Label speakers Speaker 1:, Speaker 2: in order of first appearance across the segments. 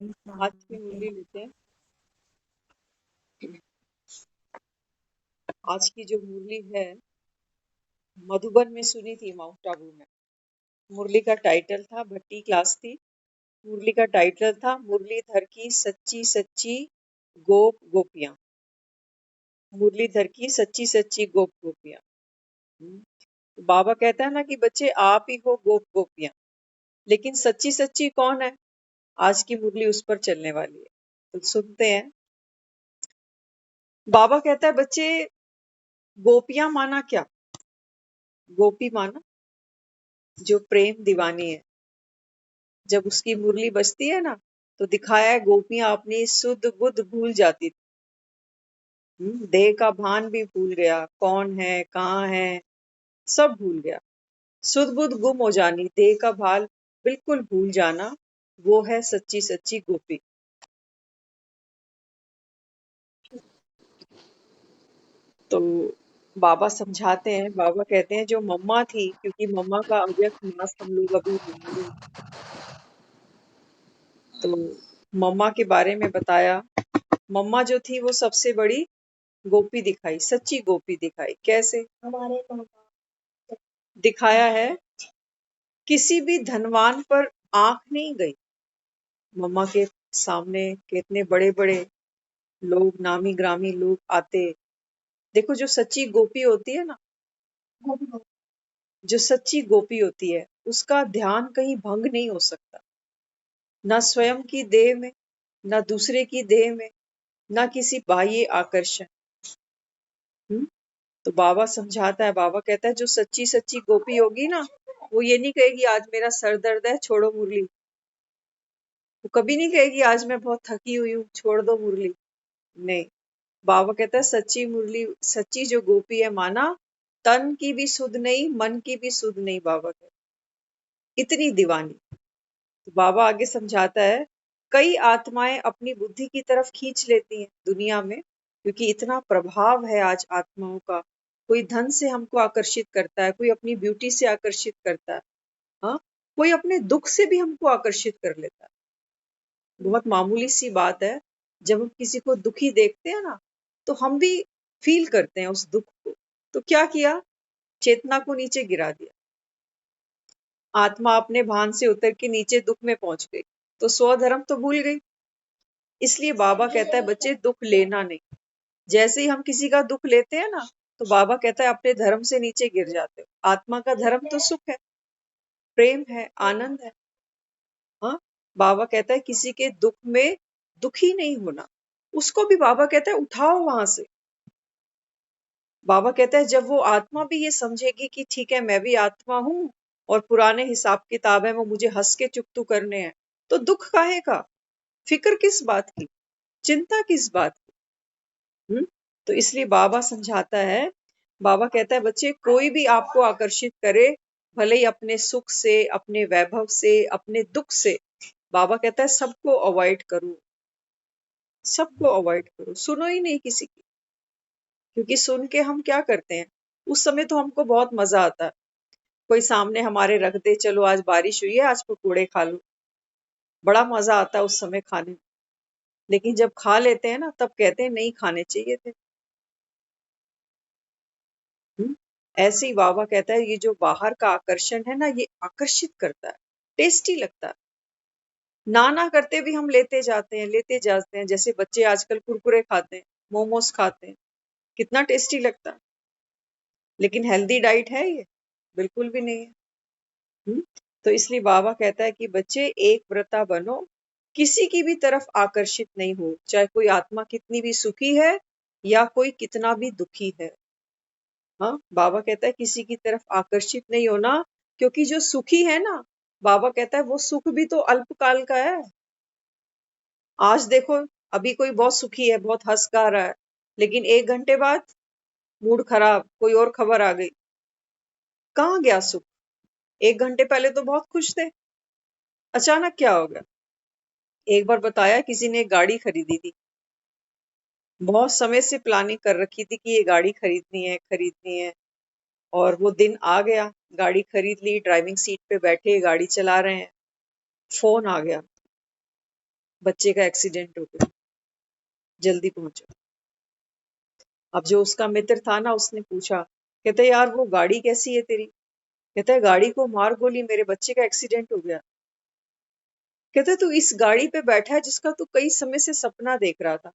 Speaker 1: आज की मुरली लेते हैं। आज की जो मुरली है मधुबन में सुनी थी, माउंट आबू में। मुरली का टाइटल था, भट्टी क्लास थी। मुरली का टाइटल था मुरलीधर की सच्ची सच्ची गोप गोपियां। मुरलीधर की सच्ची सच्ची गोप गोपियां। तो बाबा कहता है ना कि बच्चे आप ही हो गोप गोपियां, लेकिन सच्ची सच्ची कौन है? आज की मुरली उस पर चलने वाली है, तो सुनते हैं। बाबा कहता है बच्चे, गोपियां माना क्या? गोपी माना जो प्रेम दीवानी है। जब उसकी मुरली बजती है ना, तो दिखाया है गोपियां अपनी सुध बुध भूल जाती थी। देह का भान भी भूल गया, कौन है कहाँ है सब भूल गया। सुध बुध गुम हो जानी, देह का भाल बिल्कुल भूल जाना, वो है सच्ची सच्ची गोपी। तो बाबा समझाते हैं, बाबा कहते हैं जो मम्मा थी, क्योंकि मम्मा का अव्यक्त मास हम लोग अभी मना रहे हैं, तो मम्मा के बारे में बताया। मम्मा जो थी वो सबसे बड़ी गोपी दिखाई, सच्ची गोपी दिखाई। कैसे दिखाया है? किसी भी धनवान पर आंख नहीं गई। मम्मा के सामने कितने बड़े बड़े लोग, नामी ग्रामी लोग आते। देखो जो सच्ची गोपी होती है ना, जो सच्ची गोपी होती है उसका ध्यान कहीं भंग नहीं हो सकता, ना स्वयं की देह में, ना दूसरे की देह में, ना किसी बाह्य आकर्षण। हम्म तो बाबा समझाता है, बाबा कहता है जो सच्ची सच्ची गोपी होगी ना, वो ये नहीं कहेगी आज मेरा सर दर्द है छोड़ो मुरली। वो कभी नहीं कहेगी आज मैं बहुत थकी हुई हूँ छोड़ दो मुरली। नहीं, बाबा कहता है सच्ची मुरली, सच्ची जो गोपी है माना, तन की भी सुध नहीं, मन की भी सुध नहीं। बाबा कहते इतनी दीवानी। तो बाबा आगे समझाता है, कई आत्माएं अपनी बुद्धि की तरफ खींच लेती हैं दुनिया में, क्योंकि इतना प्रभाव है आज आत्माओं का। कोई धन से हमको आकर्षित करता है, कोई अपनी ब्यूटी से आकर्षित करता है, हाँ, कोई अपने दुख से भी हमको आकर्षित कर लेता है। बहुत मामूली सी बात है, जब हम किसी को दुखी देखते हैं ना, तो हम भी फील करते हैं उस दुख को। तो क्या किया? चेतना को नीचे गिरा दिया। आत्मा अपने भान से उतर के नीचे दुख में पहुंच गई, तो स्वधर्म तो भूल गई। इसलिए बाबा कहता है बच्चे दुख लेना नहीं। जैसे ही हम किसी का दुख लेते हैं ना, तो बाबा कहता है अपने धर्म से नीचे गिर जाते हो। आत्मा का धर्म तो सुख है, प्रेम है, आनंद है। हाँ, बाबा कहता है किसी के दुख में दुखी नहीं होना। उसको भी बाबा कहता है उठाओ वहां से। बाबा कहता है जब वो आत्मा भी ये समझेगी कि ठीक है मैं भी आत्मा हूँ, और पुराने हिसाब किताब है वो मुझे हंस के चुकतू करने हैं, तो दुख काहे का? फिक्र किस बात की? चिंता किस बात की? तो इसलिए बाबा समझाता है, बाबा कहता है बच्चे कोई भी आपको आकर्षित करे, भले ही अपने सुख से, अपने वैभव से, अपने दुख से, बाबा कहता है सबको अवॉइड करो। सबको अवॉइड करो, सुनो ही नहीं किसी की। क्योंकि सुन के हम क्या करते हैं, उस समय तो हमको बहुत मजा आता है। कोई सामने हमारे रख दे, चलो आज बारिश हुई है आज पकोड़े खा लो, बड़ा मजा आता है उस समय खाने में। लेकिन जब खा लेते हैं ना, तब कहते हैं नहीं खाने चाहिए थे। हम्म ऐसे ही बाबा कहता है ये जो बाहर का आकर्षण है ना, ये आकर्षित करता है, टेस्टी लगता है। ना ना करते भी हम लेते जाते हैं, लेते जाते हैं। जैसे बच्चे आजकल कुरकुरे खाते हैं, मोमोज खाते हैं, कितना टेस्टी लगता है। लेकिन हेल्दी डाइट है ये? बिल्कुल भी नहीं है। हम्म तो इसलिए बाबा कहता है कि बच्चे एक व्रता बनो, किसी की भी तरफ आकर्षित नहीं हो, चाहे कोई आत्मा कितनी भी सुखी है या कोई कितना भी दुखी है। हाँ, बाबा कहता है किसी की तरफ आकर्षित नहीं होना, क्योंकि जो सुखी है ना, बाबा कहता है वो सुख भी तो अल्पकाल का है। आज देखो, अभी कोई बहुत सुखी है, बहुत हंस गा रहा है, लेकिन 1 घंटे बाद मूड खराब, कोई और खबर आ गई। कहाँ गया सुख? 1 घंटे पहले तो बहुत खुश थे, अचानक क्या हो गया? एक बार बताया किसी ने एक गाड़ी खरीदी थी, बहुत समय से प्लानिंग कर रखी थी कि ये गाड़ी खरीदनी है, खरीदनी है। और वो दिन आ गया, गाड़ी खरीद ली, ड्राइविंग सीट पे बैठे गाड़ी चला रहे हैं, फोन आ गया। बच्चे का एक्सीडेंट हो गया, जल्दी पहुंचो। अब जो उसका मित्र था ना, उसने पूछा, कहते यार वो गाड़ी कैसी है तेरी? कहता है गाड़ी को मार गोली, मेरे बच्चे का एक्सीडेंट हो गया। कहते तू इस गाड़ी पे बैठा है जिसका तू कई समय से सपना देख रहा था।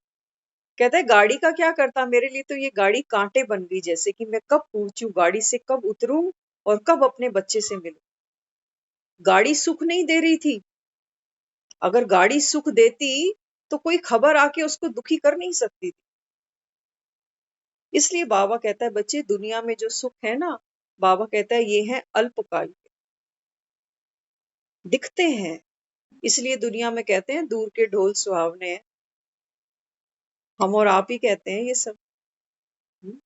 Speaker 1: कहता है गाड़ी का क्या करता, मेरे लिए तो ये गाड़ी कांटे बन गई, जैसे कि मैं कब पहुंचूं गाड़ी से, कब उतरूं और कब अपने बच्चे से मिलूं। गाड़ी सुख नहीं दे रही थी। अगर गाड़ी सुख देती तो कोई खबर आके उसको दुखी कर नहीं सकती थी। इसलिए बाबा कहता है बच्चे, दुनिया में जो सुख है ना, बाबा कहता है ये है अल्पकाल के, दिखते हैं। इसलिए दुनिया में कहते हैं दूर के ढोल सुहावने हैं। हम और आप ही कहते हैं ये सब। हम्म?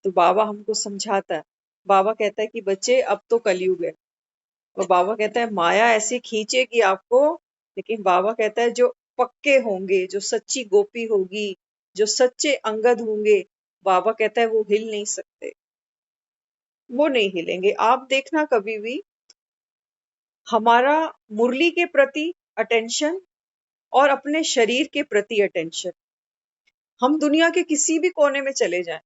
Speaker 1: तो बाबा हमको समझाता है। बाबा कहता है कि बच्चे अब तो कलयुग है, और बाबा कहता है माया ऐसे खींचेगी आपको, लेकिन बाबा कहता है जो पक्के होंगे, जो सच्ची गोपी होगी, जो सच्चे अंगद होंगे, बाबा कहता है वो हिल नहीं सकते, वो नहीं हिलेंगे। आप देखना कभी भी हमारा मुरली के प्रति अटेंशन और अपने शरीर के प्रति अटेंशन, हम दुनिया के किसी भी कोने में चले जाएं,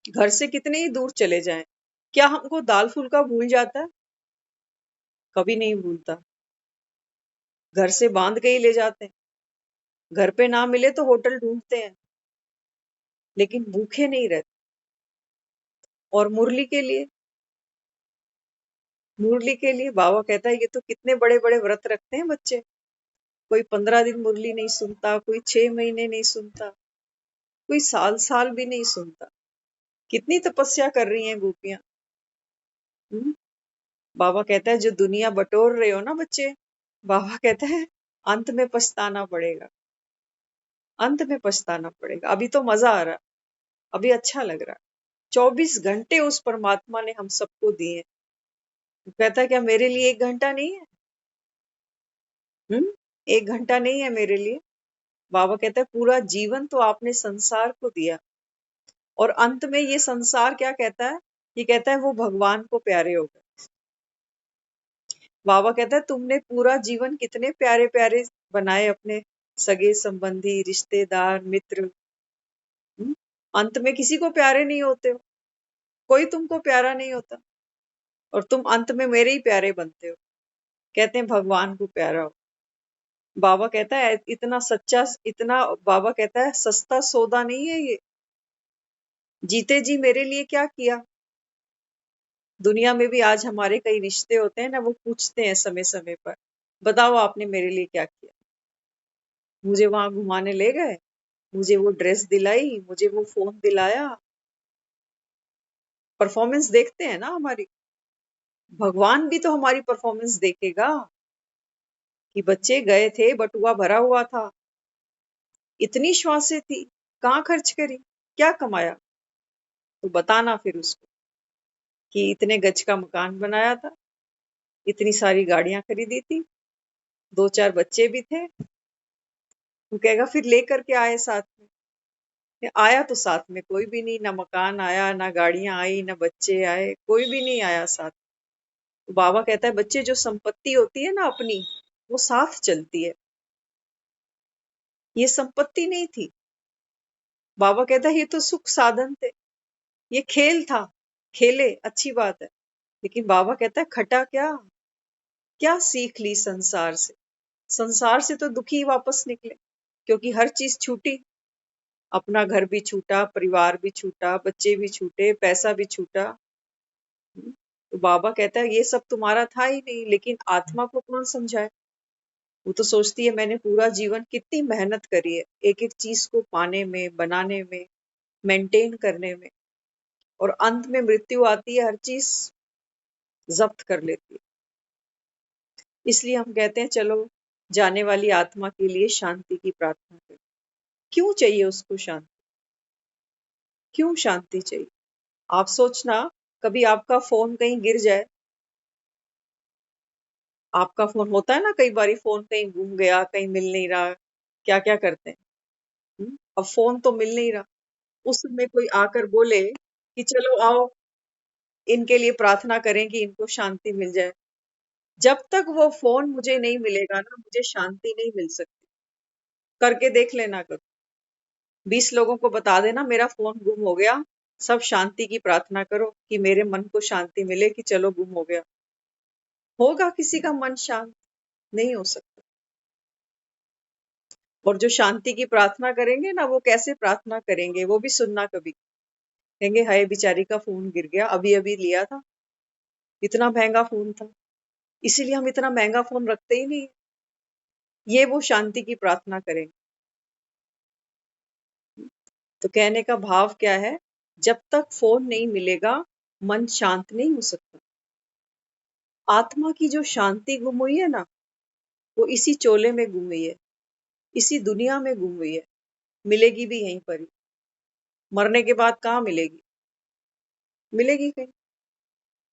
Speaker 1: घर से कितने ही दूर चले जाएं, क्या हमको दाल फुल्का भूल जाता है? कभी नहीं भूलता। घर से बांध के ही ले जाते हैं, घर पे ना मिले तो होटल ढूंढते हैं, लेकिन भूखे नहीं रहते। और मुरली के लिए बाबा कहता है ये तो कितने बड़े बड़े व्रत रखते हैं बच्चे। कोई 15 दिन मुरली नहीं सुनता, कोई 6 महीने नहीं सुनता, कोई साल साल भी नहीं सुनता। कितनी तपस्या कर रही हैं गोपियां। हम्म? बाबा कहता है जो दुनिया बटोर रहे हो ना बच्चे, बाबा कहता है अंत में पछताना पड़ेगा, अंत में पछताना पड़ेगा। अभी तो मजा आ रहा, अभी अच्छा लग रहा। 24 घंटे उस परमात्मा ने हम सबको दिए। वो कहता है क्या मेरे लिए 1 घंटा नहीं है? 1 घंटा नहीं है मेरे लिए? बाबा कहता है पूरा जीवन तो आपने संसार को दिया, और अंत में ये संसार क्या कहता है? ये कहता है वो भगवान को प्यारे हो गए। बाबा कहता है तुमने पूरा जीवन कितने प्यारे प्यारे बनाए अपने सगे संबंधी, रिश्तेदार, मित्र। हम्म? अंत में किसी को प्यारे नहीं होते हो, कोई तुमको प्यारा नहीं होता, और तुम अंत में मेरे ही प्यारे बनते हो। कहते हैं भगवान को प्यारा हो। बाबा कहता है इतना सच्चा, इतना, बाबा कहता है सस्ता सौदा नहीं है ये। जीते जी मेरे लिए क्या किया। दुनिया में भी आज हमारे कई रिश्ते होते हैं ना, वो पूछते हैं समय समय पर, बताओ आपने मेरे लिए क्या किया। मुझे वहां घुमाने ले गए, मुझे वो ड्रेस दिलाई, मुझे वो फोन दिलाया। परफॉर्मेंस देखते हैं ना हमारी। भगवान भी तो हमारी परफॉर्मेंस देखेगा कि बच्चे गए थे, बटुआ भरा हुआ था, इतनी श्वासें थी, कहाँ खर्च करी, क्या कमाया। तो बताना फिर उसको कि इतने गज का मकान बनाया था, इतनी सारी गाड़ियां खरीदी थी, 2 4 बच्चे भी थे। वो कहेगा फिर लेकर के आए साथ में। आया तो साथ में कोई भी नहीं, ना मकान आया, ना गाड़ियां आई, ना बच्चे आए, कोई भी नहीं आया साथ। तो बाबा कहता है बच्चे जो संपत्ति होती है ना अपनी, वो साथ चलती है, ये संपत्ति नहीं थी। बाबा कहता है ये तो सुख साधन थे, ये खेल था, खेले अच्छी बात है, लेकिन बाबा कहता है खटा क्या, क्या सीख ली संसार से। संसार से तो दुखी ही वापस निकले, क्योंकि हर चीज छूटी। अपना घर भी छूटा, परिवार भी छूटा, बच्चे भी छूटे, पैसा भी छूटा। तो बाबा कहता है ये सब तुम्हारा था ही नहीं, लेकिन आत्मा को कौन समझाए। वो तो सोचती है मैंने पूरा जीवन कितनी मेहनत करी है एक एक चीज को पाने में, बनाने में, मेंटेन करने में, और अंत में मृत्यु आती है, हर चीज जब्त कर लेती है। इसलिए हम कहते हैं चलो जाने वाली आत्मा के लिए शांति की प्रार्थना करें। क्यों चाहिए उसको शांति? क्यों शांति चाहिए? आप सोचना, कभी आपका फोन कहीं गिर जाए, आपका फोन होता है ना, कई बारी फोन कहीं गुम गया, कहीं मिल नहीं रहा, क्या क्या करते हैं। अब फोन तो मिल नहीं रहा, उस समय कोई आकर बोले कि चलो आओ इनके लिए प्रार्थना करें कि इनको शांति मिल जाए। जब तक वो फोन मुझे नहीं मिलेगा ना, मुझे शांति नहीं मिल सकती। करके देख लेना कभी। 20 लोगों को बता देना मेरा फोन गुम हो गया, सब शांति की प्रार्थना करो कि मेरे मन को शांति मिले कि चलो गुम हो गया। होगा किसी का मन शांत? नहीं हो सकता। और जो शांति की प्रार्थना करेंगे ना, वो कैसे प्रार्थना करेंगे वो भी सुनना कभी। कहेंगे हाय बेचारी का फोन गिर गया, अभी अभी लिया था, इतना महंगा फोन था, इसीलिए हम इतना महंगा फोन रखते ही नहीं। ये वो शांति की प्रार्थना करेंगे। तो कहने का भाव क्या है, जब तक फोन नहीं मिलेगा मन शांत नहीं हो सकता। आत्मा की जो शांति गुम हुई है ना, वो इसी चोले में गुम हुई है, इसी दुनिया में गुम हुई है। मिलेगी भी यहीं पर ही। मरने के बाद कहाँ मिलेगी? मिलेगी कहीं।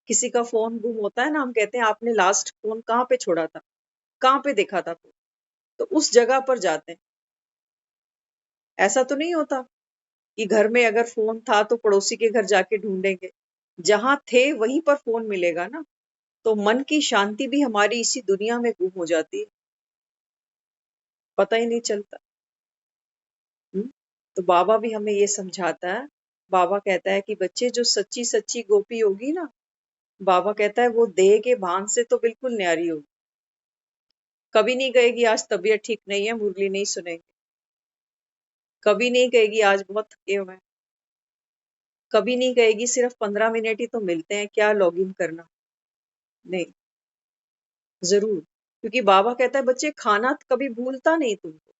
Speaker 1: किसी का फोन गुम होता है ना, हम कहते हैं आपने लास्ट फोन कहाँ पे छोड़ा था, कहाँ पे देखा था फोन? तो उस जगह पर जाते हैं। ऐसा तो नहीं होता कि घर में अगर फोन था तो पड़ोसी के घर जाके ढूंढेंगे। जहां थे वहीं पर फोन मिलेगा ना। तो मन की शांति भी हमारी इसी दुनिया में गुम हो जाती है, पता ही नहीं चलता। हम्म? तो बाबा भी हमें ये समझाता है। बाबा कहता है कि बच्चे जो सच्ची सच्ची गोपी होगी ना, बाबा कहता है वो देह के भान से तो बिल्कुल न्यारी होगी। कभी नहीं कहेगी आज तबीयत ठीक नहीं है, मुरली नहीं सुनेंगे। कभी नहीं कहेगी आज बहुत थके हुए हैं। कभी नहीं कहेगी सिर्फ 15 मिनट ही तो मिलते हैं, क्या लॉग इन करना। नहीं, जरूर। क्योंकि बाबा कहता है बच्चे खाना कभी भूलता नहीं तुमको।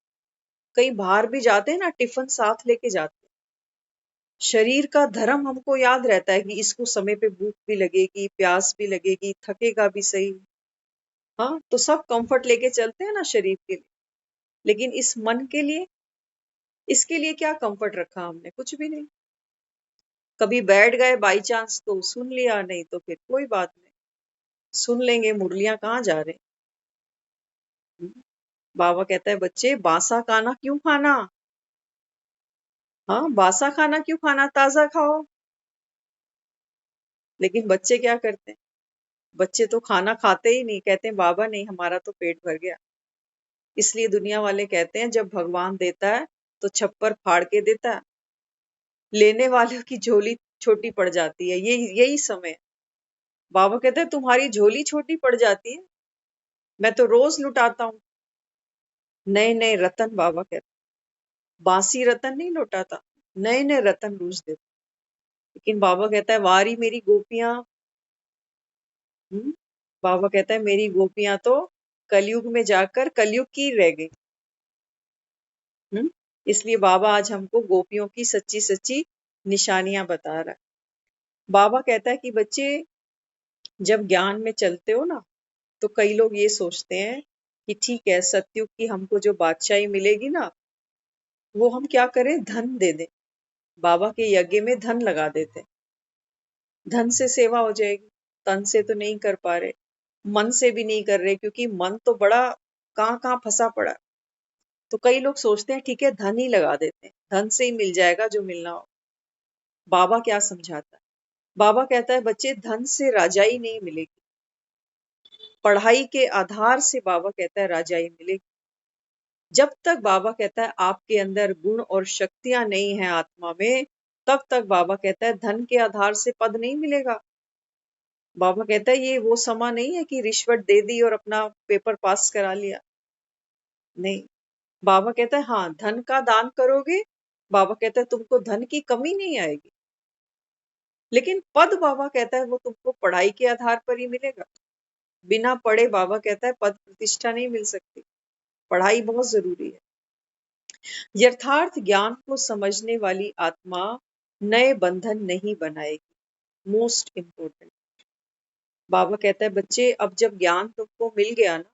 Speaker 1: कहीं बाहर भी जाते हैं ना, टिफिन साथ लेके जाते हैं। शरीर का धर्म हमको याद रहता है कि इसको समय पे भूख भी लगेगी, प्यास भी लगेगी, थकेगा भी सही। हाँ, तो सब कंफर्ट लेके चलते हैं ना शरीर के लिए। लेकिन इस मन के लिए, इसके लिए क्या कंफर्ट रखा हमने? कुछ भी नहीं। कभी बैठ गए बाई चांस तो सुन लिया, नहीं तो फिर कोई बात नहीं, सुन लेंगे। मुरलियां कहाँ जा रहे हैं? बाबा कहता है बच्चे बासा खाना क्यों खाना? हाँ, बासा खाना क्यों खाना, ताजा खाओ। लेकिन बच्चे क्या करते हैं? बच्चे तो खाना खाते ही नहीं, कहते हैं बाबा नहीं हमारा तो पेट भर गया। इसलिए दुनिया वाले कहते हैं जब भगवान देता है तो छप्पर फाड़ के देता है, लेने वालों की झोली छोटी पड़ जाती है। यही समय है। बाबा कहते हैं तुम्हारी झोली छोटी पड़ जाती है, मैं तो रोज लुटाता हूँ। नए नए रतन, बाबा कहते बासी रतन नहीं लौटाता, नए नए रतन रोज देता। लेकिन बाबा कहता है वारी मेरी गोपियां। बाबा कहता है मेरी गोपियां तो कलयुग में जाकर कलयुग की रह गई। हम्म इसलिए बाबा आज हमको गोपियों की सच्ची सच्ची निशानियां बता रहा है। बाबा कहता है कि बच्चे जब ज्ञान में चलते हो ना, तो कई लोग ये सोचते हैं कि ठीक है सतयुग की हमको जो बादशाही मिलेगी ना, वो हम क्या करें, धन दे दें। बाबा के यज्ञ में धन लगा देते हैं, धन से सेवा हो जाएगी। तन से तो नहीं कर पा रहे, मन से भी नहीं कर रहे, क्योंकि मन तो बड़ा कहाँ कहाँ फंसा पड़ा है। तो कई लोग सोचते हैं ठीक है धन ही लगा देते हैं, धन से ही मिल जाएगा जो मिलना हो। बाबा क्या समझाता है? बाबा कहता है बच्चे धन से राजाई नहीं मिलेगी, पढ़ाई के आधार से बाबा कहता है राजाई मिलेगी। जब तक बाबा कहता है आपके अंदर गुण और शक्तियां नहीं है आत्मा में, तब तक बाबा कहता है धन के आधार से पद नहीं मिलेगा। बाबा कहता है ये वो समा नहीं है कि रिश्वत दे दी और अपना पेपर पास करा लिया। नहीं, बाबा कहता है हाँ धन का दान करोगे, बाबा कहता है तुमको धन की कमी नहीं आएगी। लेकिन पद बाबा कहता है वो तुमको पढ़ाई के आधार पर ही मिलेगा। बिना पढ़े बाबा कहता है पद प्रतिष्ठा नहीं मिल सकती, पढ़ाई बहुत जरूरी है। यथार्थ ज्ञान को समझने वाली आत्मा नए बंधन नहीं बनाएगी, मोस्ट इंपोर्टेंट। बाबा कहता है बच्चे अब जब ज्ञान तुमको मिल गया ना,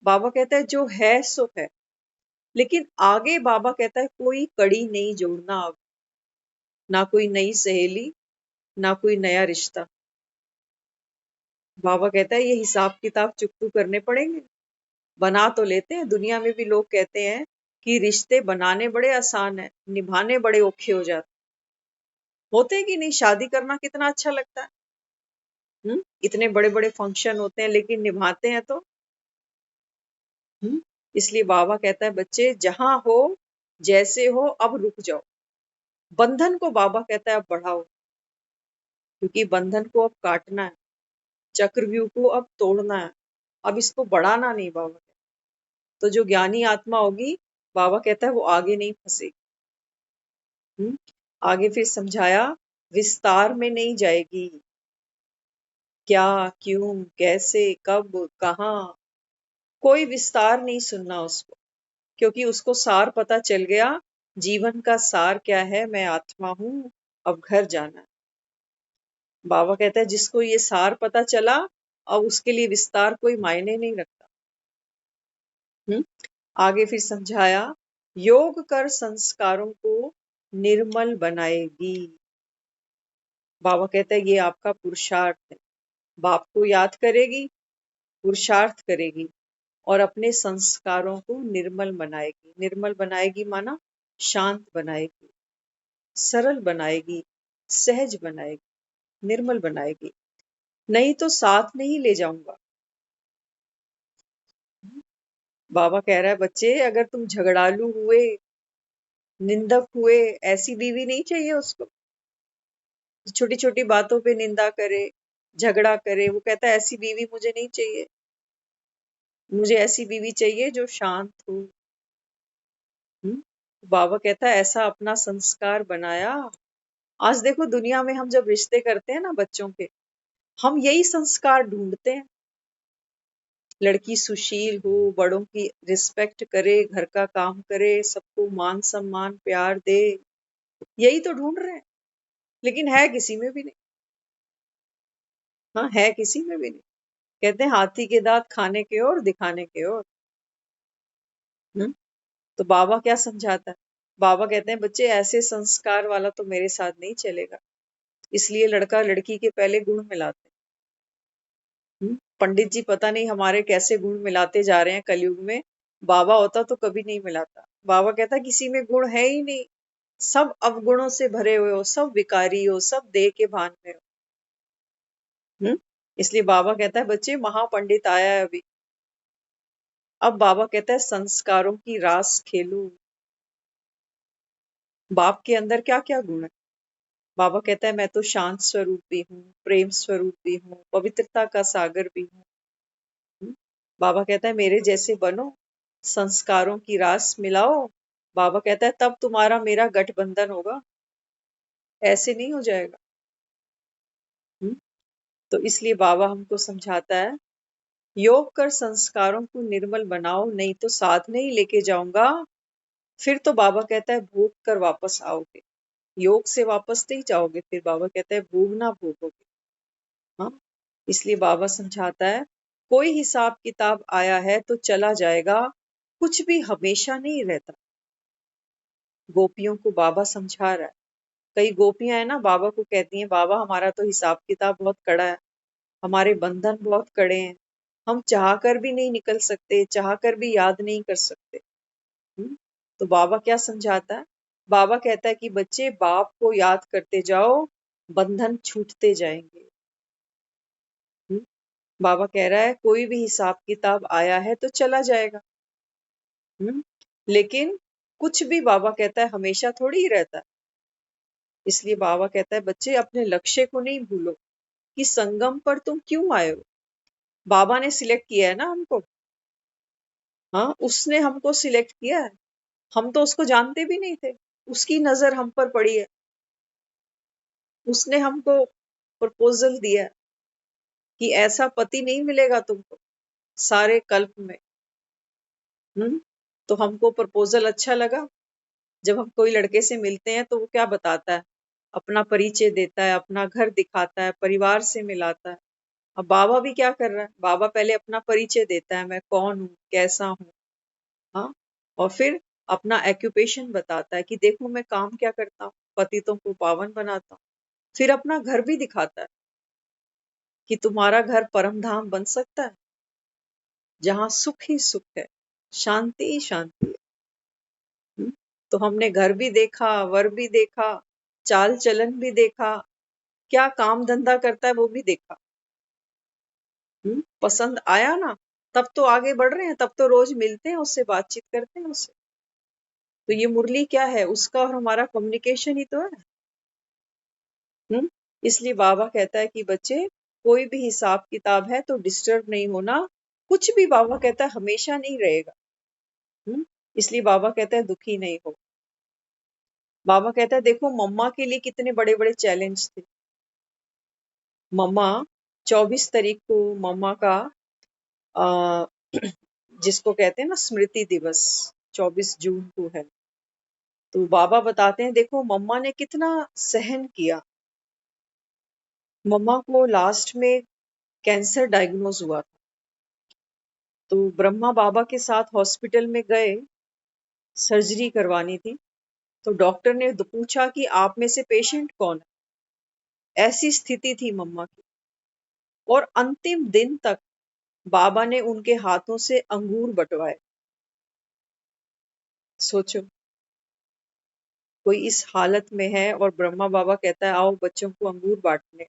Speaker 1: बाबा कहता है जो है सो है। लेकिन आगे बाबा कहता है कोई कड़ी नहीं जोड़ना अब, ना कोई नई सहेली, ना कोई नया रिश्ता। बाबा कहता है ये हिसाब किताब चुकतू करने पड़ेंगे। बना तो लेते हैं, दुनिया में भी लोग कहते हैं कि रिश्ते बनाने बड़े आसान है, निभाने बड़े औखे हो जाते। होते कि नहीं, शादी करना कितना अच्छा लगता है। इतने बड़े बड़े फंक्शन होते हैं, लेकिन निभाते हैं तो इसलिए बाबा कहता है बच्चे जहां हो, जैसे हो, अब रुक जाओ। बंधन को बाबा कहता है अब बढ़ाओ, क्योंकि बंधन को अब काटना है, चक्रव्यूह को अब तोड़ना है, अब इसको बढ़ाना नहीं बाबा कहता। तो जो ज्ञानी आत्मा होगी, बाबा कहता है वो आगे नहीं फंसेगी। आगे फिर समझाया, विस्तार में नहीं जाएगी, क्या, क्यों, कैसे, कब, कहाँ, कोई विस्तार नहीं सुनना उसको, क्योंकि उसको सार पता चल गया। जीवन का सार क्या है, मैं आत्मा हूं, अब घर जाना है। बाबा कहता है जिसको ये सार पता चला, अब उसके लिए विस्तार कोई मायने नहीं रखता। हम्म आगे फिर समझाया, योग कर संस्कारों को निर्मल बनाएगी। बाबा कहता है ये आपका पुरुषार्थ है। बाप को याद करेगी, पुरुषार्थ करेगी और अपने संस्कारों को निर्मल बनाएगी। निर्मल बनाएगी माना शांत बनाएगी, सरल बनाएगी, सहज बनाएगी, निर्मल बनाएगी। नहीं तो साथ नहीं ले जाऊंगा। बाबा कह रहा है बच्चे अगर तुम झगड़ालू हुए, निंदक हुए, ऐसी बीवी नहीं चाहिए उसको, छोटी छोटी बातों पे निंदा करे, झगड़ा करे। वो कहता है ऐसी बीवी मुझे नहीं चाहिए, मुझे ऐसी बीवी चाहिए जो शांत हो। बाबा कहता है ऐसा अपना संस्कार बनाया। आज देखो दुनिया में हम जब रिश्ते करते हैं ना बच्चों के, हम यही संस्कार ढूंढते हैं। लड़की सुशील हो, बड़ों की रिस्पेक्ट करे, घर का काम करे, सबको मान सम्मान प्यार दे, यही तो ढूंढ रहे हैं। लेकिन है किसी में भी नहीं। हाँ, है किसी में भी नहीं। कहते हैं हाथी के दांत खाने के और दिखाने के और। हम्म तो बाबा क्या समझाता है? बाबा कहते हैं बच्चे ऐसे संस्कार वाला तो मेरे साथ नहीं चलेगा। इसलिए लड़का लड़की के पहले गुण मिलाते हैं। पंडित जी पता नहीं हमारे कैसे गुण मिलाते जा रहे हैं कलयुग में। बाबा होता तो कभी नहीं मिलाता। बाबा कहता किसी में गुण है ही नहीं, सब अवगुणों से भरे हुए हो, सब विकारी हो, सब देह के भान में हो। इसलिए बाबा कहता है बच्चे महापंडित आया है अभी। अब बाबा कहता है संस्कारों की रास खेलो। बाप के अंदर क्या क्या गुण है? बाबा कहता है मैं तो शांत स्वरूप भी हूँ, प्रेम स्वरूप भी हूँ, पवित्रता का सागर भी हूँ। बाबा कहता है मेरे जैसे बनो, संस्कारों की रास मिलाओ। बाबा कहता है तब तुम्हारा मेरा गठबंधन होगा, ऐसे नहीं हो जाएगा। तो इसलिए बाबा हमको समझाता है, योग कर संस्कारों को निर्मल बनाओ, नहीं तो साथ नहीं लेके जाऊंगा। फिर तो बाबा कहता है भोग कर वापस आओगे, योग से वापस नहीं जाओगे। फिर बाबा कहता है भोगना भोगोगे। हाँ, इसलिए बाबा समझाता है कोई हिसाब किताब आया है तो चला जाएगा, कुछ भी हमेशा नहीं रहता। गोपियों को बाबा समझा रहा है। कई गोपियां है ना, बाबा को कहती हैं बाबा हमारा तो हिसाब किताब बहुत कड़ा है, हमारे बंधन बहुत कड़े हैं, हम चाह कर भी नहीं निकल सकते, चाह कर भी याद नहीं कर सकते। तो बाबा क्या समझाता है? बाबा कहता है कि बच्चे बाप को याद करते जाओ, बंधन छूटते जाएंगे। बाबा कह रहा है कोई भी हिसाब किताब आया है तो चला जाएगा। लेकिन कुछ भी बाबा कहता है हमेशा थोड़ी ही रहता है। इसलिए बाबा कहता है बच्चे अपने लक्ष्य को नहीं भूलो कि संगम पर तुम क्यों आए हो। बाबा ने सिलेक्ट किया है ना हमको। हाँ, उसने हमको सिलेक्ट किया है। हम तो उसको जानते भी नहीं थे, उसकी नजर हम पर पड़ी है। उसने हमको प्रपोजल दिया कि ऐसा पति नहीं मिलेगा तुमको सारे कल्प में। तो हमको प्रपोजल अच्छा लगा। जब हम कोई लड़के से मिलते हैं तो वो क्या बताता है, अपना परिचय देता है, अपना घर दिखाता है, परिवार से मिलाता है। अब बाबा भी क्या कर रहा है, बाबा पहले अपना परिचय देता है, मैं कौन हूँ, कैसा हूँ। हाँ, और फिर अपना एक्यूपेशन बताता है कि देखो मैं काम क्या करता हूँ, पतितों को पावन बनाता हूँ। फिर अपना घर भी दिखाता है कि तुम्हारा घर परम धाम बन सकता है, जहाँ सुख ही सुख है, शांति ही शांति है। तो हमने घर भी देखा, वर भी देखा, चाल चलन भी देखा, क्या काम धंधा करता है वो भी देखा। पसंद आया ना, तब तो आगे बढ़ रहे हैं, तब तो रोज मिलते हैं उससे, बातचीत करते हैं उससे। तो ये मुरली क्या है, उसका और हमारा कम्युनिकेशन ही तो है। हम्म। इसलिए बाबा कहता है कि बच्चे, कोई भी हिसाब किताब है तो डिस्टर्ब नहीं होना। कुछ भी बाबा कहता है हमेशा नहीं रहेगा। हम्म। इसलिए बाबा कहता है दुखी नहीं हो। बाबा कहता है देखो मम्मा के लिए कितने बड़े बड़े चैलेंज थे। मम्मा 24 तारीख को मम्मा का आ, जिसको कहते हैं ना स्मृति दिवस, 24 जून को है। तो बाबा बताते हैं देखो मम्मा ने कितना सहन किया। मम्मा को लास्ट में कैंसर डायग्नोज हुआ था। तो ब्रह्मा बाबा के साथ हॉस्पिटल में गए, सर्जरी करवानी थी। तो डॉक्टर ने पूछा कि आप में से पेशेंट कौन है। ऐसी स्थिति थी मम्मा की। और अंतिम दिन तक बाबा ने उनके हाथों से अंगूर बंटवाए। सोचो, कोई इस हालत में है और ब्रह्मा बाबा कहता है आओ बच्चों को अंगूर बांटने,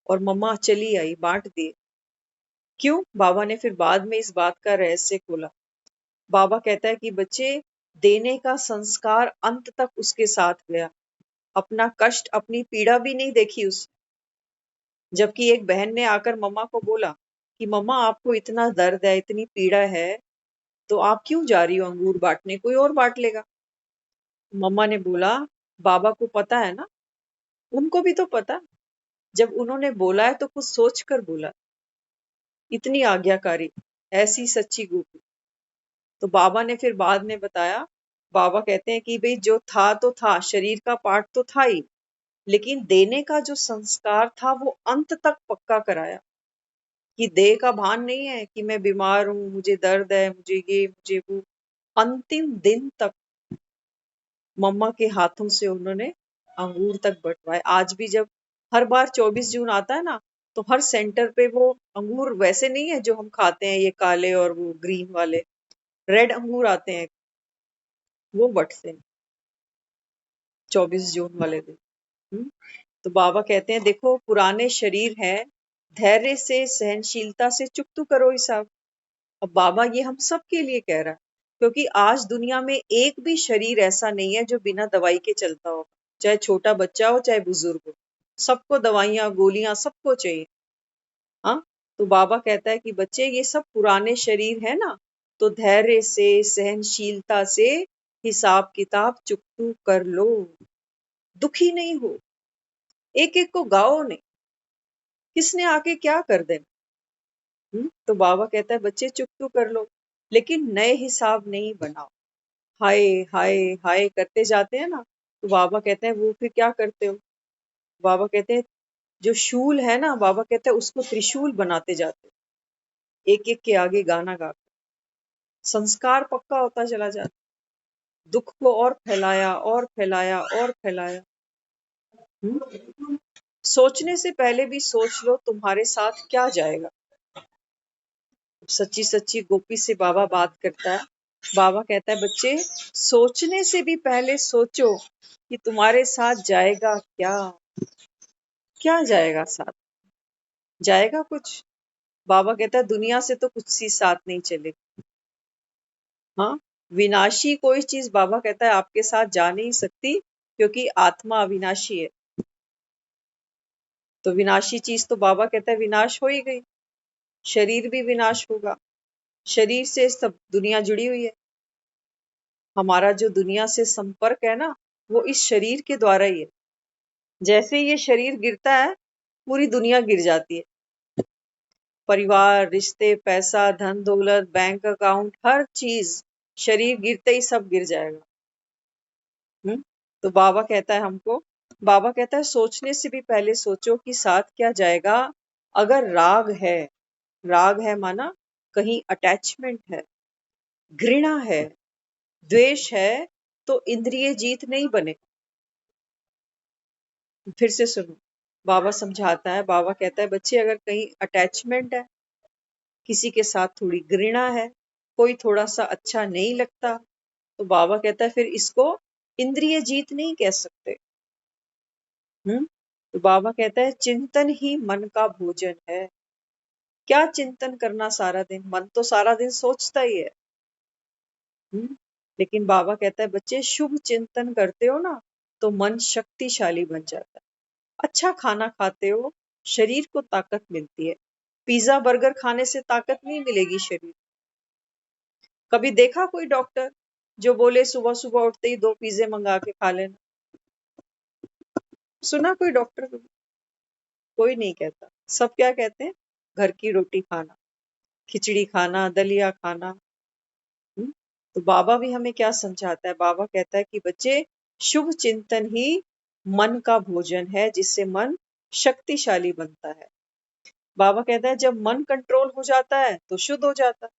Speaker 1: और मम्मा चली आई, बांट दिए। क्यों? बाबा ने फिर बाद में इस बात का रहस्य खोला। बाबा कहता है कि बच्चे, देने का संस्कार अंत तक उसके साथ गया। अपना कष्ट, अपनी पीड़ा भी नहीं देखी उस। जबकि एक बहन ने आकर मम्मा को बोला कि मम्मा आपको इतना दर्द है, इतनी पीड़ा है, तो आप क्यों जा रही हो अंगूर बांटने, कोई और बांट लेगा। मम्मा ने बोला बाबा को पता है ना, उनको भी तो पता। जब उन्होंने बोला है तो कुछ सोच कर बोला। इतनी आज्ञाकारी, ऐसी सच्ची गोपी। तो बाबा ने फिर बाद में बताया। बाबा कहते हैं कि भाई जो था तो था, शरीर का पार्ट तो था ही, लेकिन देने का जो संस्कार था वो अंत तक पक्का कराया। कि देह का भान नहीं है कि मैं बीमार हूं, मुझे दर्द है, मुझे ये मुझे वो। अंतिम दिन तक मम्मा के हाथों से उन्होंने अंगूर तक बंटवाए। आज भी जब हर बार 24 जून आता है ना, तो हर सेंटर पे वो अंगूर वैसे नहीं है जो हम खाते हैं, ये काले और वो ग्रीन वाले, रेड अंगूर आते हैं, वो बंटते हैं 24 जून वाले दिन। हम्म। तो बाबा कहते हैं देखो पुराने शरीर है, धैर्य से सहनशीलता से चुकतू करो हिसाब। अब बाबा ये हम सब के लिए कह रहा है, क्योंकि आज दुनिया में एक भी शरीर ऐसा नहीं है जो बिना दवाई के चलता हो। चाहे छोटा बच्चा हो, चाहे बुजुर्ग हो, सबको दवाइयां गोलियां सबको चाहिए। हाँ। तो बाबा कहता है कि बच्चे ये सब पुराने शरीर है ना, तो धैर्य से सहनशीलता से हिसाब किताब चुकतू कर लो। दुखी नहीं हो, एक एक को गाओ नहीं, किसने आके क्या कर देना। तो बाबा कहता है बच्चे चुप तो कर लो, लेकिन नए हिसाब नहीं बनाओ। हाय हाय हाय करते जाते हैं ना, तो बाबा कहते हैं वो फिर क्या करते हो। बाबा कहते हैं जो शूल है ना, बाबा कहते हैं उसको त्रिशूल बनाते जाते हो, एक एक के आगे गाना गा। संस्कार पक्का होता चला जाता, दुख को और फैलाया और फैलाया और फैलाया। सोचने से पहले भी सोच लो तुम्हारे साथ क्या जाएगा। सच्ची सच्ची गोपी से बाबा बात करता है। बाबा कहता है बच्चे, सोचने से भी पहले सोचो कि तुम्हारे साथ जाएगा क्या। क्या जाएगा साथ? जाएगा कुछ? बाबा कहता है दुनिया से तो कुछ सी साथ नहीं चले। हाँ। विनाशी कोई चीज बाबा कहता है आपके साथ जा नहीं सकती, क्योंकि आत्मा अविनाशी है। तो विनाशी चीज तो बाबा कहता है विनाश हो ही गई। शरीर भी विनाश होगा। शरीर से सब दुनिया जुड़ी हुई है। हमारा जो दुनिया से संपर्क है ना, वो इस शरीर के द्वारा ही है। जैसे ये शरीर गिरता है, पूरी दुनिया गिर जाती है। परिवार, रिश्ते, पैसा, धन दौलत, बैंक अकाउंट, हर चीज शरीर गिरते ही सब गिर जाएगा। तो बाबा कहता है हमको, बाबा कहता है सोचने से भी पहले सोचो कि साथ क्या जाएगा। अगर राग है, राग है माना कहीं अटैचमेंट है, घृणा है, द्वेष है, तो इंद्रिय जीत नहीं बने। फिर से सुनो, बाबा समझाता है। बाबा कहता है बच्चे अगर कहीं अटैचमेंट है, किसी के साथ थोड़ी घृणा है, कोई थोड़ा सा अच्छा नहीं लगता, तो बाबा कहता है फिर इसको इंद्रिय जीत नहीं कह सकते। हम्म। तो बाबा कहता है चिंतन ही मन का भोजन है। क्या चिंतन करना सारा दिन, मन तो सारा दिन सोचता ही है। लेकिन बाबा कहता है बच्चे शुभ चिंतन करते हो ना तो मन शक्तिशाली बन जाता है। अच्छा खाना खाते हो, शरीर को ताकत मिलती है। पिज्जा बर्गर खाने से ताकत नहीं मिलेगी शरीर। कभी देखा कोई डॉक्टर जो बोले सुबह सुबह उठते ही 2 पिज्जे मंगा के खा लेना? सुना कोई डॉक्टर कभी? कोई नहीं कहता। सब क्या कहते हैं? घर की रोटी खाना, खिचड़ी खाना, दलिया खाना। हम्म? तो बाबा भी हमें क्या समझाता है? बाबा कहता है कि बच्चे शुभ चिंतन ही मन का भोजन है जिससे मन शक्तिशाली बनता है। बाबा कहता है जब मन कंट्रोल हो जाता है तो शुद्ध हो जाता है।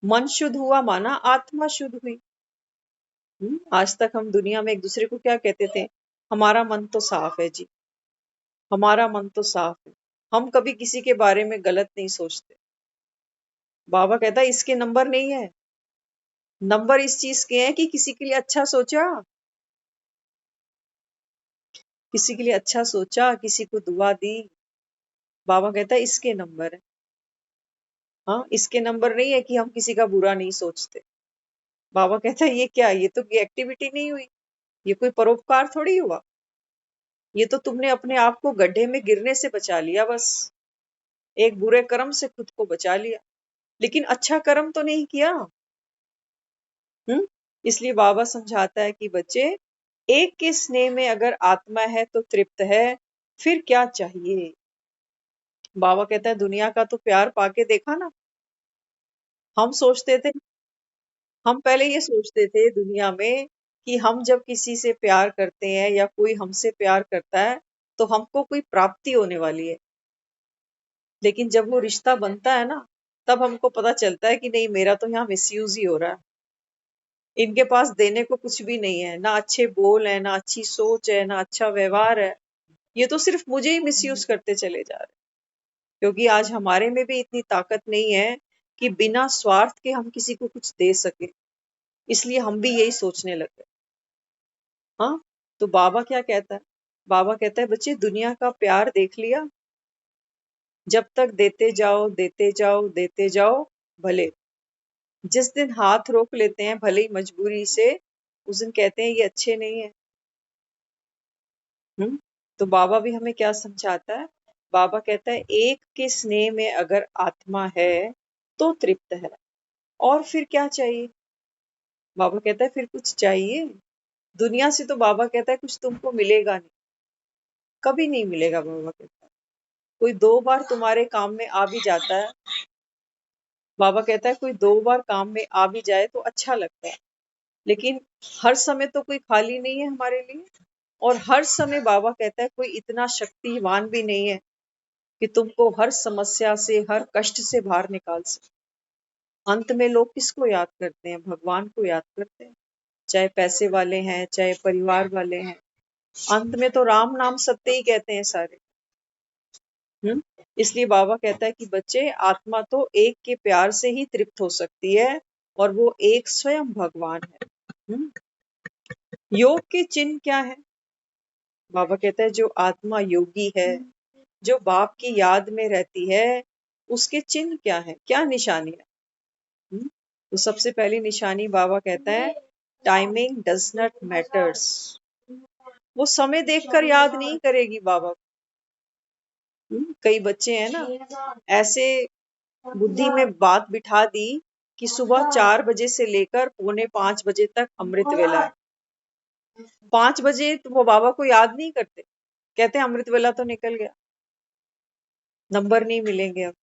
Speaker 1: मन शुद्ध हुआ माना आत्मा शुद्ध हुई। आज तक हम दुनिया में एक दूसरे को क्या कहते थे? हमारा मन तो साफ है जी, हमारा मन तो साफ है। हम कभी किसी के बारे में गलत नहीं सोचते। बाबा कहता है इसके नंबर नहीं है, नंबर इस चीज के हैं कि किसी के लिए अच्छा सोचा, किसी के लिए अच्छा सोचा, किसी को दुआ दी। बाबा कहता है इसके नंबर है। हाँ, इसके नंबर नहीं है कि हम किसी का बुरा नहीं सोचते। बाबा कहता है ये क्या, ये तो एक्टिविटी नहीं हुई, ये कोई परोपकार थोड़ी हुआ। ये तो तुमने अपने आप को गड्ढे में गिरने से बचा लिया बस। एक बुरे कर्म से खुद को बचा लिया, लेकिन अच्छा कर्म तो नहीं किया। हम्म इसलिए बाबा समझाता है कि बच्चे एक के स्नेह में अगर आत्मा है तो तृप्त है, फिर क्या चाहिए। बाबा कहता है दुनिया का तो प्यार पाके देखा ना। हम सोचते थे, हम पहले ये सोचते थे दुनिया में कि हम जब किसी से प्यार करते हैं या कोई हमसे प्यार करता है तो हमको कोई प्राप्ति होने वाली है। लेकिन जब वो रिश्ता बनता है ना, तब हमको पता चलता है कि नहीं, मेरा तो यहाँ मिसयूज ही हो रहा है। इनके पास देने को कुछ भी नहीं है, ना अच्छे बोल है, ना अच्छी सोच है, ना अच्छा व्यवहार है। ये तो सिर्फ मुझे ही मिसयूज करते चले जा रहे हैं। क्योंकि आज हमारे में भी इतनी ताकत नहीं है कि बिना स्वार्थ के हम किसी को कुछ दे सके। इसलिए हम भी यही सोचने लगे। हाँ, तो बाबा क्या कहता है? बाबा कहता है बच्चे दुनिया का प्यार देख लिया, जब तक देते जाओ देते जाओ देते जाओ, भले जिस दिन हाथ रोक लेते हैं भले ही मजबूरी से, उस दिन कहते हैं ये अच्छे नहीं है। तो बाबा भी हमें क्या समझाता है? बाबा कहता है एक के स्नेह में अगर आत्मा है तो तृप्त है, और फिर क्या चाहिए? बाबा कहता है फिर कुछ चाहिए? दुनिया से तो बाबा कहता है कुछ तुमको मिलेगा नहीं, कभी नहीं मिलेगा। बाबा कहता है कोई 2 बार तुम्हारे काम में आ भी जाता है। बाबा कहता है कोई 2 बार काम में आ भी जाए तो अच्छा लगता है, लेकिन हर समय तो कोई खाली नहीं है हमारे लिए। और हर समय बाबा कहता है कोई इतना शक्तिवान भी नहीं है कि तुमको हर समस्या से, हर कष्ट से बाहर निकाल सके। अंत में लोग किसको याद करते हैं? भगवान को याद करते हैं। चाहे पैसे वाले हैं, चाहे परिवार वाले हैं, अंत में तो राम नाम सत्य ही कहते हैं सारे। इसलिए बाबा कहता है कि बच्चे आत्मा तो एक के प्यार से ही तृप्त हो सकती है, और वो एक स्वयं भगवान है। योग के चिन्ह क्या है? बाबा कहता है जो आत्मा योगी है, जो बाप की याद में रहती है, उसके चिन्ह क्या है, क्या निशानी है? तो सबसे पहली निशानी बाबा कहता है टाइमिंग डज नॉट मैटर्स। वो समय देखकर याद नहीं करेगी बाबा। कई बच्चे हैं ना, ऐसे बुद्धि में बात बिठा दी कि सुबह 4 बजे से लेकर 4:45 बजे तक अमृत वेला है। 5 बजे तो वो बाबा को याद नहीं करते, कहते हैं अमृत वेला तो निकल गया, नंबर नहीं मिलेंगे अब,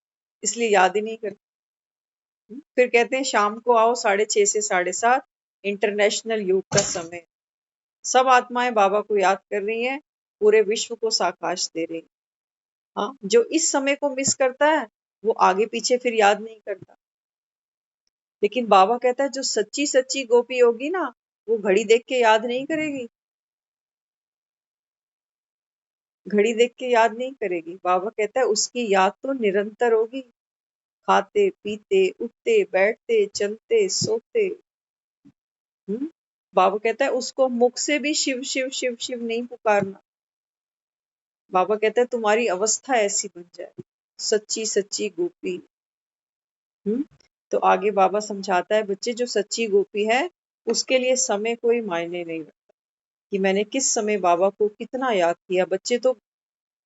Speaker 1: इसलिए याद ही नहीं करते। फिर कहते हैं शाम को आओ 6:30 से 7:30, इंटरनेशनल योग का समय। सब आत्माएं बाबा को याद कर रही हैं, पूरे विश्व को साकाश दे रही हैं। हाँ, जो इस समय को मिस करता है वो आगे पीछे फिर याद नहीं करता। लेकिन बाबा कहता है जो सच्ची सच्ची गोपी होगी ना, वो घड़ी देख के याद नहीं करेगी, घड़ी देख के याद नहीं करेगी। बाबा कहता है उसकी याद तो निरंतर होगी, खाते पीते उठते बैठते चलते सोते। बाबा कहता है उसको मुख से भी शिव शिव शिव शिव नहीं पुकारना। बाबा कहता है तुम्हारी अवस्था ऐसी बन जाए। सच्ची सच्ची गोपी। तो आगे बाबा समझाता है, बच्चे जो सच्ची गोपी है उसके लिए समय कोई मायने नहीं रखता कि मैंने किस समय बाबा को कितना याद किया। बच्चे तो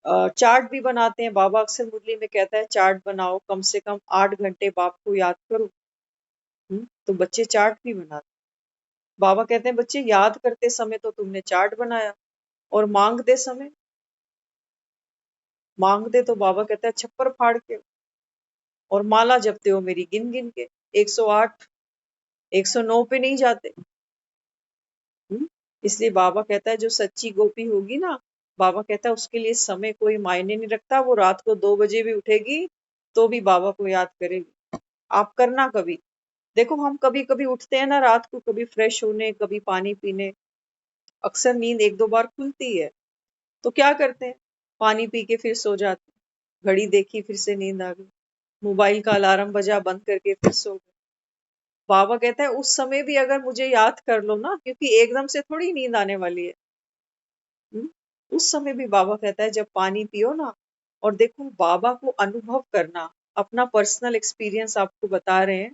Speaker 1: चार्ट भी बनाते हैं। बाबा अक्सर मुरली में कहता है चार्ट बनाओ, कम से कम 8 घंटे बाप को याद करो। तो बच्चे चार्ट भी बनाते। बाबा कहते हैं बच्चे याद करते समय तो तुमने चार्ट बनाया, और मांगते समय, मांगते तो बाबा कहता है छप्पर फाड़ के, और माला जपते हो मेरी गिन गिन के, 108 109 पे नहीं जाते। इसलिए बाबा कहता है जो सच्ची गोपी होगी ना, बाबा कहता है उसके लिए समय कोई मायने नहीं रखता। वो रात को 2 बजे भी उठेगी तो भी बाबा को याद करेगी। आप करना कभी, देखो हम कभी कभी उठते हैं ना रात को, कभी फ्रेश होने, कभी पानी पीने, अक्सर नींद 1-2 बार खुलती है, तो क्या करते हैं, पानी पी के फिर सो जाते हैं। घड़ी देखी फिर से नींद आ गई, मोबाइल का अलार्म बजा बंद करके फिर सो गए। बाबा कहता है उस समय भी अगर मुझे याद कर लो ना, क्योंकि एकदम से थोड़ी नींद आने वाली है। उस समय भी बाबा कहता है जब पानी पियो ना, और देखो बाबा को अनुभव करना, अपना पर्सनल एक्सपीरियंस आपको बता रहे हैं,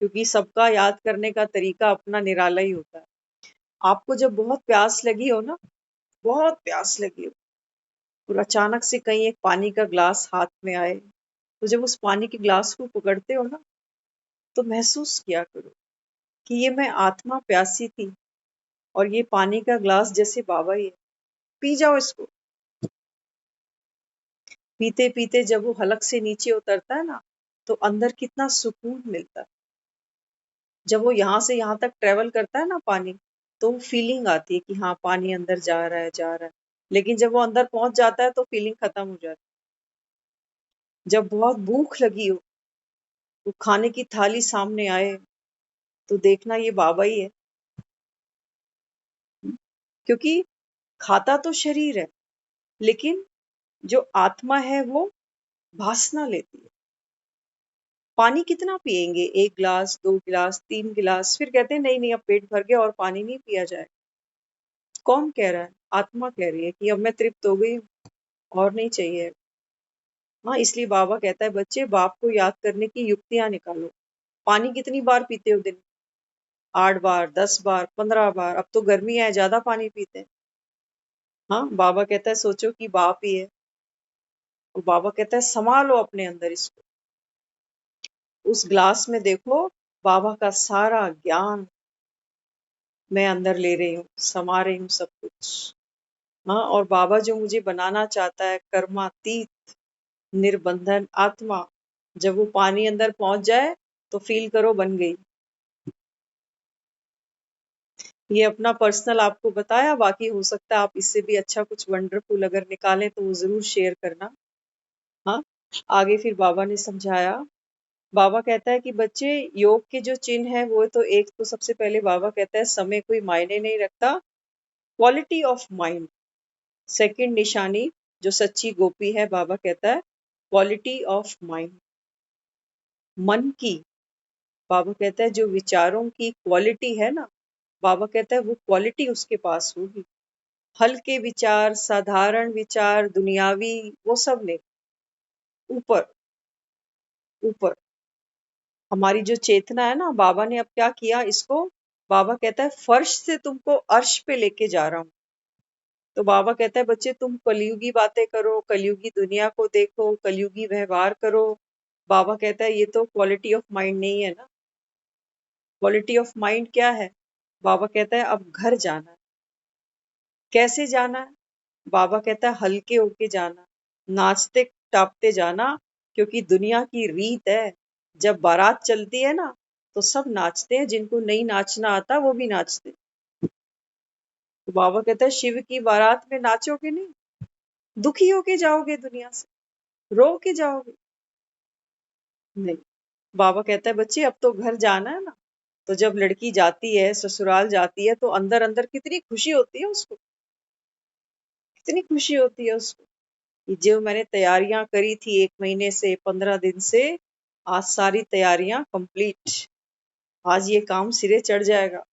Speaker 1: क्योंकि सबका याद करने का तरीका अपना निराला ही होता है। आपको जब बहुत प्यास लगी हो ना, बहुत प्यास लगी हो, और अचानक से कहीं एक पानी का ग्लास हाथ में आए, तो जब उस पानी के ग्लास को पकड़ते हो ना, तो महसूस किया करो कि ये मैं आत्मा प्यासी थी, और ये पानी का ग्लास जैसे बाबा ही है, पी जाओ इसको। पीते पीते जब वो हलक से नीचे उतरता है ना, तो अंदर कितना सुकून मिलता है। जब वो यहाँ से यहाँ तक ट्रेवल करता है ना पानी, तो फीलिंग आती है कि हाँ पानी अंदर जा रहा है जा रहा है। लेकिन जब वो अंदर पहुंच जाता है तो फीलिंग खत्म हो जाती है। जब बहुत भूख लगी हो, तो खाने की थाली सामने आए, तो देखना ये बाबा ही है। क्योंकि खाता तो शरीर है, लेकिन जो आत्मा है वो भासना लेती है। पानी कितना पिएंगे, 1 गिलास, 2 गिलास, 3 गिलास, फिर कहते हैं नहीं नहीं अब पेट भर गया और पानी नहीं पिया जाए। कौन कह रहा है? आत्मा कह रही है कि अब मैं तृप्त हो गई हूँ, और नहीं चाहिए। हाँ, इसलिए बाबा कहता है बच्चे बाप को याद करने की युक्तियां निकालो। पानी कितनी बार पीते हो दिन में? 8 बार, 10 बार, 15 बार। अब तो गर्मी है, ज्यादा पानी पीते हैं। हाँ, बाबा कहता है सोचो कि बाप ही है, और बाबा कहता है संभालो अपने अंदर इसको। उस ग्लास में देखो बाबा का सारा ज्ञान मैं अंदर ले रही हूँ, समा रही हूँ सब कुछ। हाँ, और बाबा जो मुझे बनाना चाहता है कर्मातीत निर्बंधन आत्मा, जब वो पानी अंदर पहुंच जाए तो फील करो बन गई। ये अपना पर्सनल आपको बताया, बाकी हो सकता है आप इससे भी अच्छा कुछ वंडरफुल अगर निकालें तो वो जरूर शेयर करना। हाँ, आगे फिर बाबा ने समझाया। बाबा कहता है कि बच्चे योग के जो चिन्ह है वो तो, एक तो सबसे पहले बाबा कहता है समय कोई मायने नहीं रखता, क्वालिटी ऑफ माइंड। सेकंड निशानी जो सच्ची गोपी है, बाबा कहता है क्वालिटी ऑफ माइंड, मन की। बाबा कहता है जो विचारों की क्वालिटी है ना, बाबा कहता है वो क्वालिटी उसके पास होगी। हल्के विचार, साधारण विचार, दुनियावी, वो सब नहीं। ऊपर ऊपर हमारी जो चेतना है ना, बाबा ने अब क्या किया इसको, बाबा कहता है फर्श से तुमको अर्श पे लेके जा रहा हूँ। तो बाबा कहता है बच्चे तुम कलयुगी बातें करो, कलयुगी दुनिया को देखो, कलयुगी व्यवहार करो। बाबा कहता है ये तो क्वालिटी ऑफ माइंड नहीं है ना। क्वालिटी ऑफ माइंड क्या है? बाबा कहता है अब घर जाना है। कैसे जाना है? बाबा कहता है हल्के होके जाना, नाचते टापते जाना, क्योंकि दुनिया की रीत है, जब बारात चलती है ना तो सब नाचते हैं, जिनको नहीं नाचना आता वो भी नाचते हैं। तो बाबा कहता है शिव की बारात में नाचोगे नहीं, दुखी होके जाओगे, दुनिया से रो के जाओगे। नहीं, बाबा कहता है बच्चे अब तो घर जाना है ना। तो जब लड़की जाती है, ससुराल जाती है, तो अंदर अंदर कितनी खुशी होती है उसको, कितनी खुशी होती है उसको कि जो मैंने तैयारियां करी थी 1 महीने से, 15 दिन से, आज सारी तैयारियां कंप्लीट, आज ये काम सिरे चढ़ जाएगा।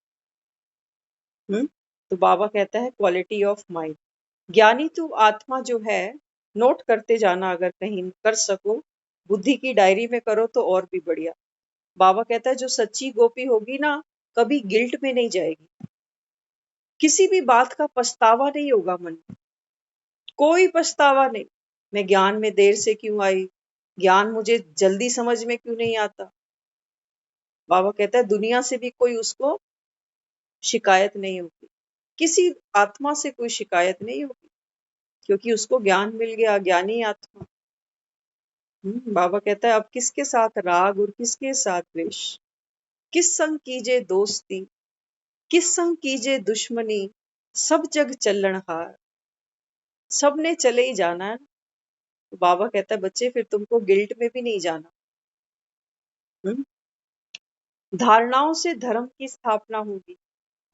Speaker 1: तो बाबा कहता है क्वालिटी ऑफ माइंड। ज्ञानी तू आत्मा जो है, नोट करते जाना अगर कहीं कर सको, बुद्धि की डायरी में करो तो और भी बढ़िया। बाबा कहता है जो सच्ची गोपी होगी ना, कभी गिल्ट में नहीं जाएगी, किसी भी बात का पछतावा नहीं होगा मन में, कोई पछतावा नहीं। मैं ज्ञान में देर से क्यों आई, ज्ञान मुझे जल्दी समझ में क्यों नहीं आता। बाबा कहता है दुनिया से भी कोई उसको शिकायत नहीं होगी, किसी आत्मा से कोई शिकायत नहीं होगी, क्योंकि उसको ज्ञान मिल गया, ज्ञानी आत्मा। बाबा कहता है अब किसके साथ राग और किसके साथ द्वेष, किस संग कीजे दोस्ती, किस संग कीजे दुश्मनी, सब जग चलन हार। सबने चले ही जाना है। तो बाबा कहता है बच्चे फिर तुमको गिल्ट में भी नहीं जाना। हम्म? धारणाओं से धर्म की स्थापना होगी।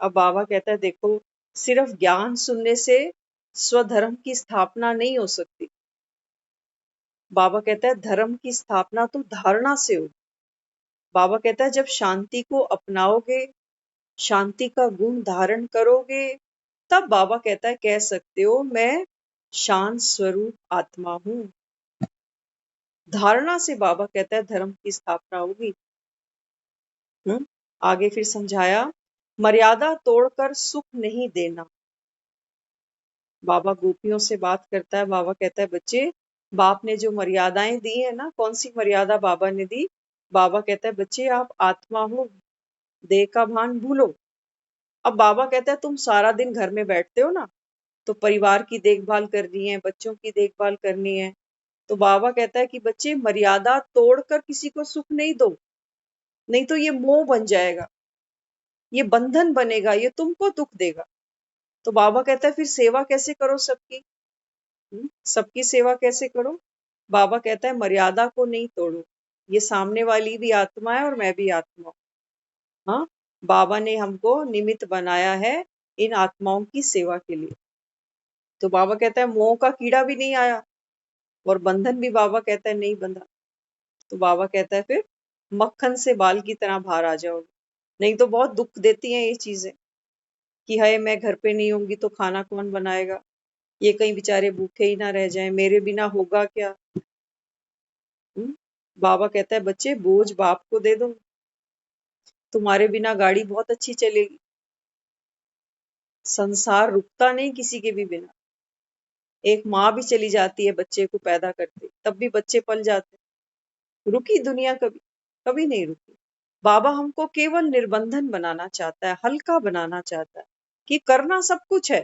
Speaker 1: अब बाबा कहता है देखो, सिर्फ ज्ञान सुनने से स्वधर्म की स्थापना नहीं हो सकती। बाबा कहता है धर्म की स्थापना तो धारणा से होगी। बाबा कहता है जब शांति को अपनाओगे, शांति का गुण धारण करोगे, तब बाबा कहता है कह सकते हो मैं शांत स्वरूप आत्मा हूं। धारणा से बाबा कहता है धर्म की स्थापना होगी। आगे फिर समझाया, मर्यादा तोड़कर सुख नहीं देना। बाबा गोपियों से बात करता है। बाबा कहता है बच्चे, बाप ने जो मर्यादाएं दी है ना, कौन सी मर्यादा बाबा ने दी। बाबा कहता है बच्चे आप आत्मा हो, देह का भान भूलो। अब बाबा कहता है तुम सारा दिन घर में बैठते हो ना, तो परिवार की देखभाल करनी है, बच्चों की देखभाल करनी है। तो बाबा कहता है कि बच्चे मर्यादा तोड़कर किसी को सुख नहीं दो, नहीं तो ये मोह बन जाएगा, ये बंधन बनेगा, ये तुमको दुख देगा। तो बाबा कहता है फिर सेवा कैसे करो सबकी। सबकी सेवा कैसे करो। बाबा कहता है मर्यादा को नहीं तोड़ो, ये सामने वाली भी आत्मा है और मैं भी आत्मा हूँ। हाँ, बाबा ने हमको निमित्त बनाया है इन आत्माओं की सेवा के लिए। तो बाबा कहता है मोह का कीड़ा भी नहीं आया और बंधन भी बाबा कहता है नहीं बंधा। तो बाबा कहता है फिर मक्खन से बाल की तरह बाहर आ जाओगे। नहीं तो बहुत दुख देती हैं ये चीजें कि हाय मैं घर पे नहीं होंगी तो खाना कौन बनाएगा, ये कहीं बेचारे भूखे ही ना रह जाएं, मेरे बिना होगा क्या। बाबा कहता है बच्चे बोझ बाप को दे दो, तुम्हारे बिना गाड़ी बहुत अच्छी चलेगी। संसार रुकता नहीं किसी के भी बिना। एक माँ भी चली जाती है बच्चे को पैदा करते, तब भी बच्चे पल जाते। रुकी दुनिया कभी, कभी नहीं रुकी। बाबा हमको केवल निर्बंधन बनाना चाहता है, हल्का बनाना चाहता है कि करना सब कुछ है,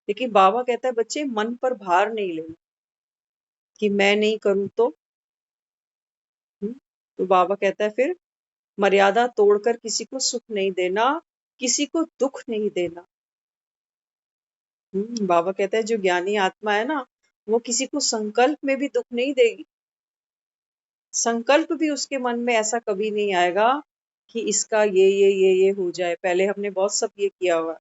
Speaker 1: लेकिन बाबा कहता है बच्चे मन पर भार नहीं लेना कि मैं नहीं करूं तो। तो बाबा कहता है फिर मर्यादा तोड़कर किसी को सुख नहीं देना, किसी को दुख नहीं देना। बाबा कहता है जो ज्ञानी आत्मा है ना, वो किसी को संकल्प में भी दुख नहीं देगी। संकल्प भी उसके मन में ऐसा कभी नहीं आएगा कि इसका ये हो जाए, पहले हमने बहुत सब ये किया हुआ।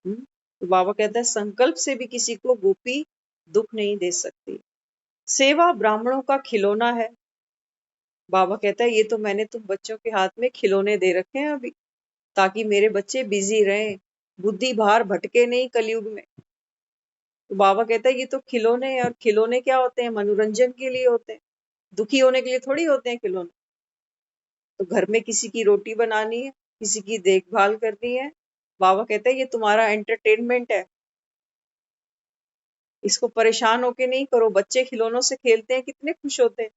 Speaker 1: तो बाबा कहता है संकल्प से भी किसी को गोपी दुख नहीं दे सकती। सेवा ब्राह्मणों का खिलौना है। बाबा कहता है ये तो मैंने तुम बच्चों के हाथ में खिलौने दे रखे हैं अभी, ताकि मेरे बच्चे बिजी रहें, बुद्धि बाहर भटके नहीं कलयुग में। तो बाबा कहता है ये तो खिलौने हैं, और खिलौने क्या होते हैं, मनोरंजन के लिए होते हैं, दुखी होने के लिए थोड़ी होते हैं खिलौने। तो घर में किसी की रोटी बनानी है, किसी की देखभाल करनी है, बाबा कहता है ये तुम्हारा एंटरटेनमेंट है, इसको परेशान होके नहीं करो। बच्चे खिलौनों से खेलते हैं, कितने खुश होते हैं।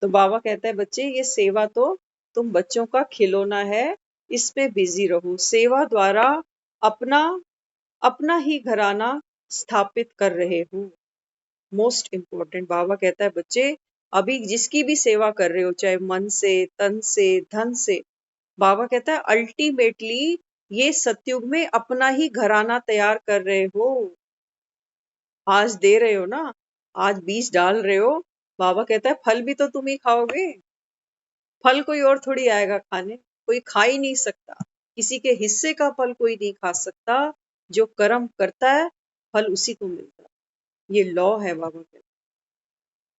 Speaker 1: तो बाबा कहता है बच्चे ये सेवा तो तुम बच्चों का खिलौना है, इस पे बिजी रहो। सेवा द्वारा अपना अपना ही घराना स्थापित कर रहे हो। मोस्ट इम्पोर्टेंट बाबा कहता है बच्चे अभी जिसकी भी सेवा कर रहे हो, चाहे मन से, तन से, धन से, बाबा कहता है अल्टीमेटली ये सतयुग में अपना ही घराना तैयार कर रहे हो। आज दे रहे हो ना, आज बीज डाल रहे हो, बाबा कहता है फल भी तो तुम ही खाओगे। फल कोई और थोड़ी आएगा खाने, कोई खा ही नहीं सकता, किसी के हिस्से का फल कोई नहीं खा सकता। जो कर्म करता है फल उसी को मिलता है, ये लॉ है बाबा कहता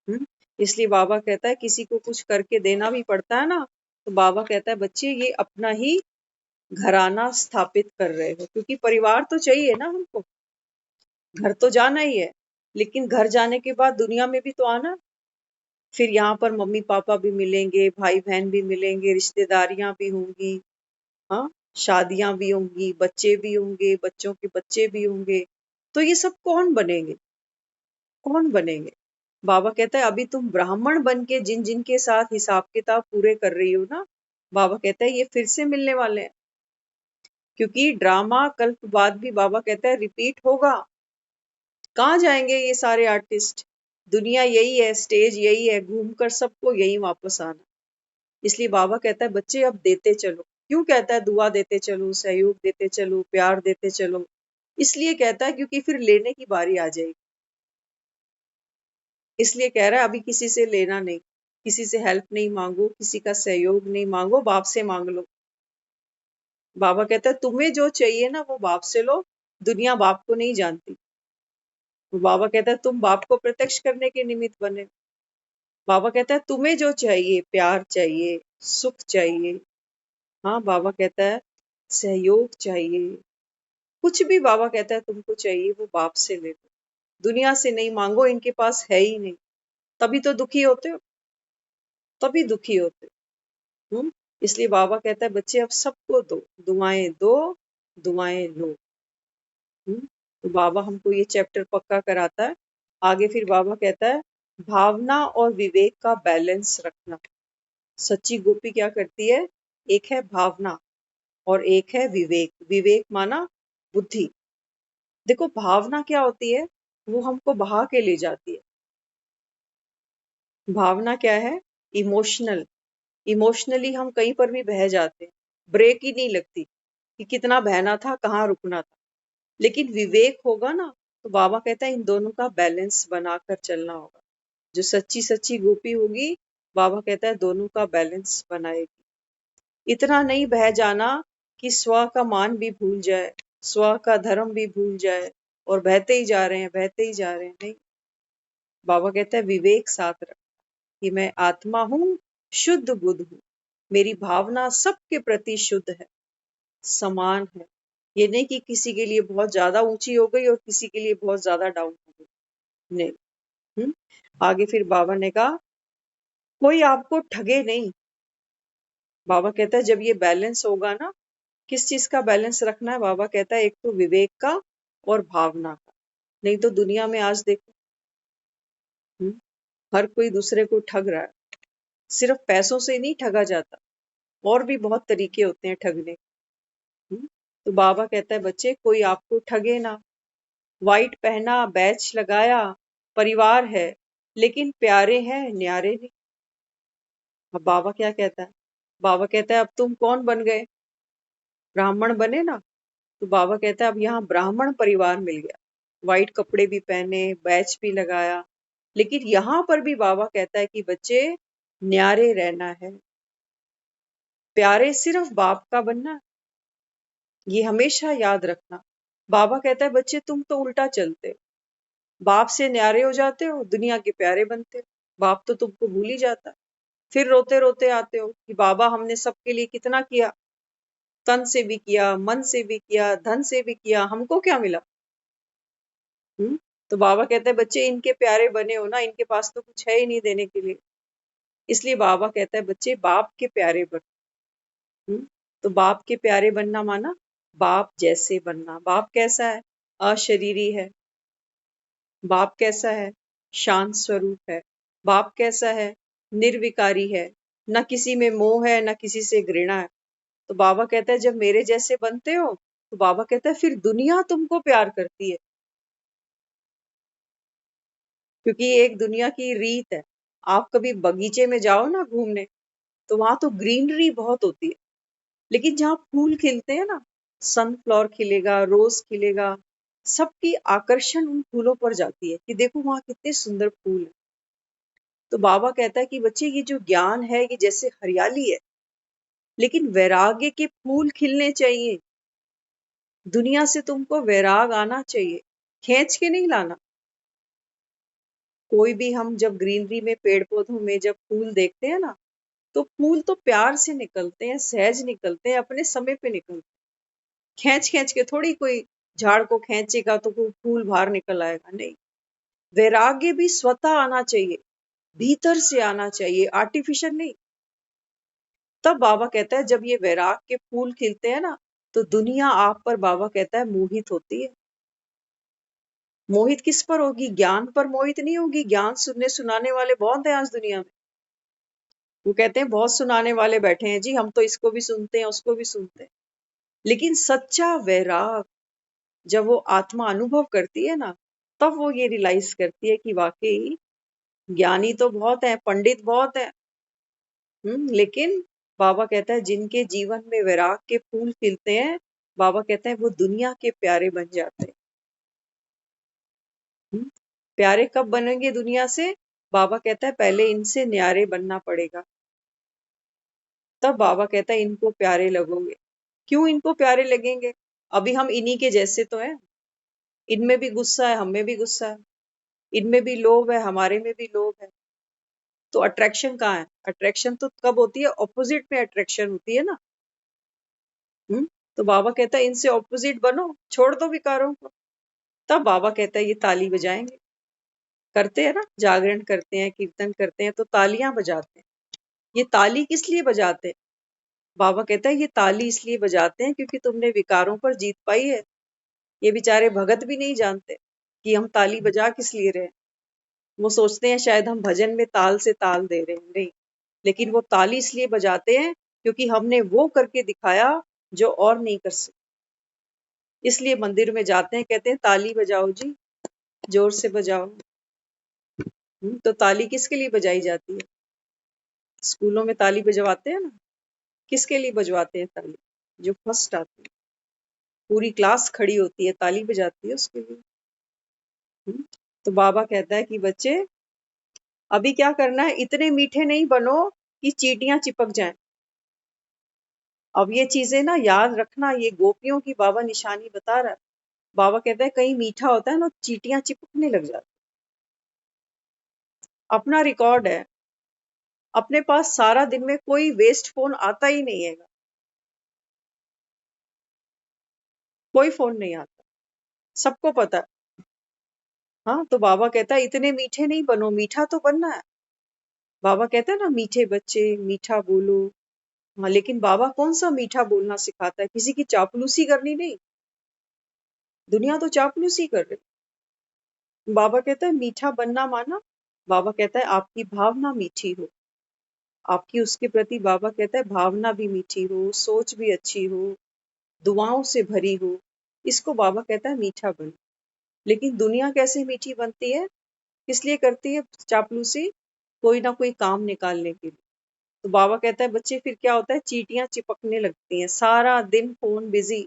Speaker 1: है। इसलिए बाबा कहता है किसी को कुछ करके देना भी पड़ता है ना, तो बाबा कहता है बच्चे ये अपना ही घराना स्थापित कर रहे हो, क्योंकि परिवार तो चाहिए ना हमको, घर तो जाना ही है। लेकिन घर जाने के बाद दुनिया में भी तो आना, फिर यहाँ पर मम्मी पापा भी मिलेंगे, भाई बहन भी मिलेंगे, रिश्तेदारियां भी होंगी, हाँ, शादियां भी होंगी, बच्चे भी होंगे, बच्चों के बच्चे भी होंगे। तो ये सब कौन बनेंगे? कौन बनेंगे? बाबा कहता है अभी तुम ब्राह्मण बन के जिन जिन के साथ हिसाब किताब पूरे कर रही हो ना, बाबा कहता है ये फिर से मिलने वाले हैं, क्योंकि ड्रामा कल्प बाद भी बाबा कहता है रिपीट होगा। कहाँ जाएंगे ये सारे आर्टिस्ट? दुनिया यही है, स्टेज यही है, घूमकर सबको यही वापस आना। इसलिए बाबा कहता है बच्चे अब देते चलो। क्यों कहता है दुआ देते चलो, सहयोग देते चलो, प्यार देते चलो? इसलिए कहता है क्योंकि फिर लेने की बारी आ जाएगी। इसलिए कह रहा है अभी किसी से लेना नहीं, किसी से हेल्प नहीं मांगो, किसी का सहयोग नहीं मांगो, बाप से मांग लो। बाबा कहता है तुम्हें जो चाहिए ना वो बाप से लो, दुनिया बाप को नहीं जानती। तो बाबा कहता है तुम बाप को प्रत्यक्ष करने के निमित्त बने। बाबा कहता है तुम्हें जो चाहिए, प्यार चाहिए, सुख चाहिए, हाँ, बाबा कहता है सहयोग चाहिए, कुछ भी बाबा कहता है तुमको चाहिए वो बाप से ले लो, दुनिया से नहीं मांगो, इनके पास है ही नहीं। तभी तो दुखी होते हो, तभी दुखी होते हो। इसलिए बाबा कहता है बच्चे अब सबको दो, दुआएं लो। तो बाबा हमको ये चैप्टर पक्का कराता है। आगे फिर बाबा कहता है भावना और विवेक का बैलेंस रखना। सच्ची गोपी क्या करती है? एक है भावना और एक है विवेक। विवेक माना बुद्धि। देखो भावना क्या होती है? वो हमको बहा के ले जाती है। भावना क्या है? इमोशनल। इमोशनली हम कहीं पर भी बह जाते हैं, ब्रेक ही नहीं लगती कि कितना बहना था, कहाँ रुकना था। लेकिन विवेक होगा ना, तो बाबा कहता है इन दोनों का बैलेंस बनाकर चलना होगा। जो सच्ची सच्ची गोपी होगी, बाबा कहता है दोनों का बैलेंस बनाएगी। इतना नहीं बह जाना कि स्व का मान भी भूल जाए, स्व का धर्म भी भूल जाए और बहते ही जा रहे हैं, बहते ही जा रहे हैं। नहीं, बाबा कहता है विवेक साथ रख कि मैं आत्मा हूँ, शुद्ध बुद्ध हूँ, मेरी भावना सबके प्रति शुद्ध है, समान है। ये नहीं कि किसी के लिए बहुत ज्यादा ऊंची हो गई और किसी के लिए बहुत ज्यादा डाउन हो गई। नहीं। आगे फिर बाबा ने कहा कोई आपको ठगे नहीं। बाबा कहता है जब ये बैलेंस होगा ना, किस चीज का बैलेंस रखना है? बाबा कहता है एक तो विवेक का और भावना का। नहीं तो दुनिया में आज देखो, हर कोई दूसरे को ठग रहा है। सिर्फ पैसों से नहीं ठगा जाता, और भी बहुत तरीके होते हैं ठगने के। तो बाबा कहता है बच्चे कोई आपको ठगे ना। व्हाइट पहना, बैच लगाया, परिवार है, लेकिन प्यारे हैं, न्यारे नहीं। अब बाबा क्या कहता है? बाबा कहता है अब तुम कौन बन गए? ब्राह्मण बने ना। तो बाबा कहता है अब यहाँ ब्राह्मण परिवार मिल गया, व्हाइट कपड़े भी पहने, बैच भी लगाया, लेकिन यहाँ पर भी बाबा कहता है कि बच्चे न्यारे रहना है। प्यारे सिर्फ बाप का बनना, ये हमेशा याद रखना। बाबा कहता है बच्चे तुम तो उल्टा चलते हो, बाप से न्यारे हो जाते हो, दुनिया के प्यारे बनते हो, बाप तो तुमको भूल ही जाता है। फिर रोते रोते आते हो कि बाबा हमने सबके लिए कितना किया, तन से भी किया, मन से भी किया, धन से भी किया, हमको क्या मिला? तो बाबा कहते हैं बच्चे इनके प्यारे बने हो ना, इनके पास तो कुछ है ही नहीं देने के लिए। इसलिए बाबा कहता है बच्चे बाप के प्यारे बनो। तो बाप के प्यारे बनना माना बाप जैसे बनना। बाप कैसा है? अशरीरी है। बाप कैसा है? शांत स्वरूप है। बाप कैसा है? निर्विकारी है, न किसी में मोह है, न किसी से घृणा है। तो बाबा कहता है जब मेरे जैसे बनते हो, तो बाबा कहता है फिर दुनिया तुमको प्यार करती है, क्योंकि ये एक दुनिया की रीत है। आप कभी बगीचे में जाओ ना घूमने, तो वहां तो ग्रीनरी बहुत होती है, लेकिन जहाँ फूल खिलते हैं ना, सनफ्लावर खिलेगा, रोज खिलेगा, सबकी आकर्षण उन फूलों पर जाती है कि देखो वहां कितने सुंदर फूल है। तो बाबा कहता है कि बच्चे ये जो ज्ञान है ये जैसे हरियाली है, लेकिन वैराग्य के फूल खिलने चाहिए। दुनिया से तुमको वैराग आना चाहिए, खींच के नहीं लाना। कोई भी हम जब ग्रीनरी में, पेड़ पौधों में जब फूल देखते हैं ना, तो फूल तो प्यार से निकलते हैं, सहज निकलते हैं, अपने समय पे निकलते हैं। खींच खींच के थोड़ी कोई झाड़ को खींचेगा तो कोई फूल बाहर निकल आएगा, नहीं। वैराग्य भी स्वतः आना चाहिए, भीतर से आना चाहिए, आर्टिफिशियल नहीं। तब बाबा कहता है जब ये वैराग के फूल खिलते हैं ना, तो दुनिया आप पर बाबा कहता है मोहित होती है। मोहित किस पर होगी? ज्ञान पर मोहित नहीं होगी। ज्ञान सुनने सुनाने वाले बहुत हैं आज दुनिया में। वो कहते हैं बहुत सुनाने वाले बैठे हैं जी, हम तो इसको भी सुनते हैं उसको भी सुनते हैं। लेकिन सच्चा वैराग जब वो आत्मा अनुभव करती है ना, तब वो ये रियलाइज करती है कि वाकई ज्ञानी तो बहुत है, पंडित बहुत है, लेकिन बाबा कहता है जिनके जीवन में वैराग के फूल खिलते हैं, बाबा कहते हैं वो दुनिया के प्यारे बन जाते हैं। प्यारे कब बनेंगे दुनिया से? बाबा कहता है पहले इनसे न्यारे बनना पड़ेगा, तब बाबा कहता है इनको प्यारे लगोगे। क्यों इनको प्यारे लगेंगे? अभी हम इन्हीं के जैसे तो हैं। इनमें भी गुस्सा है, हमें भी गुस्सा है। इनमें भी लोभ है, हमारे में भी लोभ है। तो अट्रैक्शन कहाँ है? अट्रैक्शन तो कब होती है? ऑपोजिट में अट्रैक्शन होती है ना। तो बाबा कहता है इनसे ऑपोजिट बनो, छोड़ दो विकारों को। तब बाबा कहता है ये ताली बजाएंगे। करते हैं ना, जागरण करते हैं, कीर्तन करते हैं, तो तालियां बजाते हैं। ये ताली किस लिए बजाते हैं? बाबा कहता है ये ताली इसलिए बजाते हैं क्योंकि तुमने विकारों पर जीत पाई है। ये बेचारे भगत भी नहीं जानते कि हम ताली बजा किस लिए रहे हैं। वो सोचते हैं शायद हम भजन में ताल से ताल दे रहे हैं, नहीं। लेकिन वो ताली इसलिए बजाते हैं क्योंकि हमने वो करके दिखाया जो और नहीं कर सकते। इसलिए मंदिर में जाते हैं, कहते हैं ताली बजाओ जी, जोर से बजाओ। तो ताली किसके लिए बजाई जाती है? स्कूलों में ताली बजवाते हैं ना, किसके लिए बजवाते हैं ताली? जो फर्स्ट आते हैं, पूरी क्लास खड़ी होती है, ताली बजाती है उसके लिए। तो बाबा कहता है कि बच्चे अभी क्या करना है, इतने मीठे नहीं बनो कि चींटियां चिपक जाएं। अब ये चीजें ना याद रखना, ये गोपियों की बाबा निशानी बता रहा है। बाबा कहता है कहीं मीठा होता है ना, चींटियां चिपकने लग जाती। अपना रिकॉर्ड है, अपने पास सारा दिन में कोई वेस्ट फोन आता ही नहीं है, कोई फोन नहीं आता, सबको पता है। हाँ, तो बाबा कहता है इतने मीठे नहीं बनो, मीठा तो बनना है। बाबा कहता है ना मीठे बच्चे मीठा बोलो। हाँ, लेकिन बाबा कौन सा मीठा बोलना सिखाता है? किसी की चापलूसी करनी नहीं। दुनिया तो चापलूसी कर रही। बाबा कहता है मीठा बनना माना। बाबा कहता है आपकी भावना मीठी हो, आपकी उसके प्रति बाबा कहता है भावना भी मीठी हो, सोच भी अच्छी हो, दुआओं से भरी हो। इसको बाबा कहता है मीठा बन। लेकिन दुनिया कैसे मीठी बनती है? किस लिए करती है चापलूसी? कोई ना कोई काम निकालने के लिए। तो बाबा कहता है बच्चे फिर क्या होता है, चींटियां चिपकने लगती हैं, सारा दिन फोन बिजी।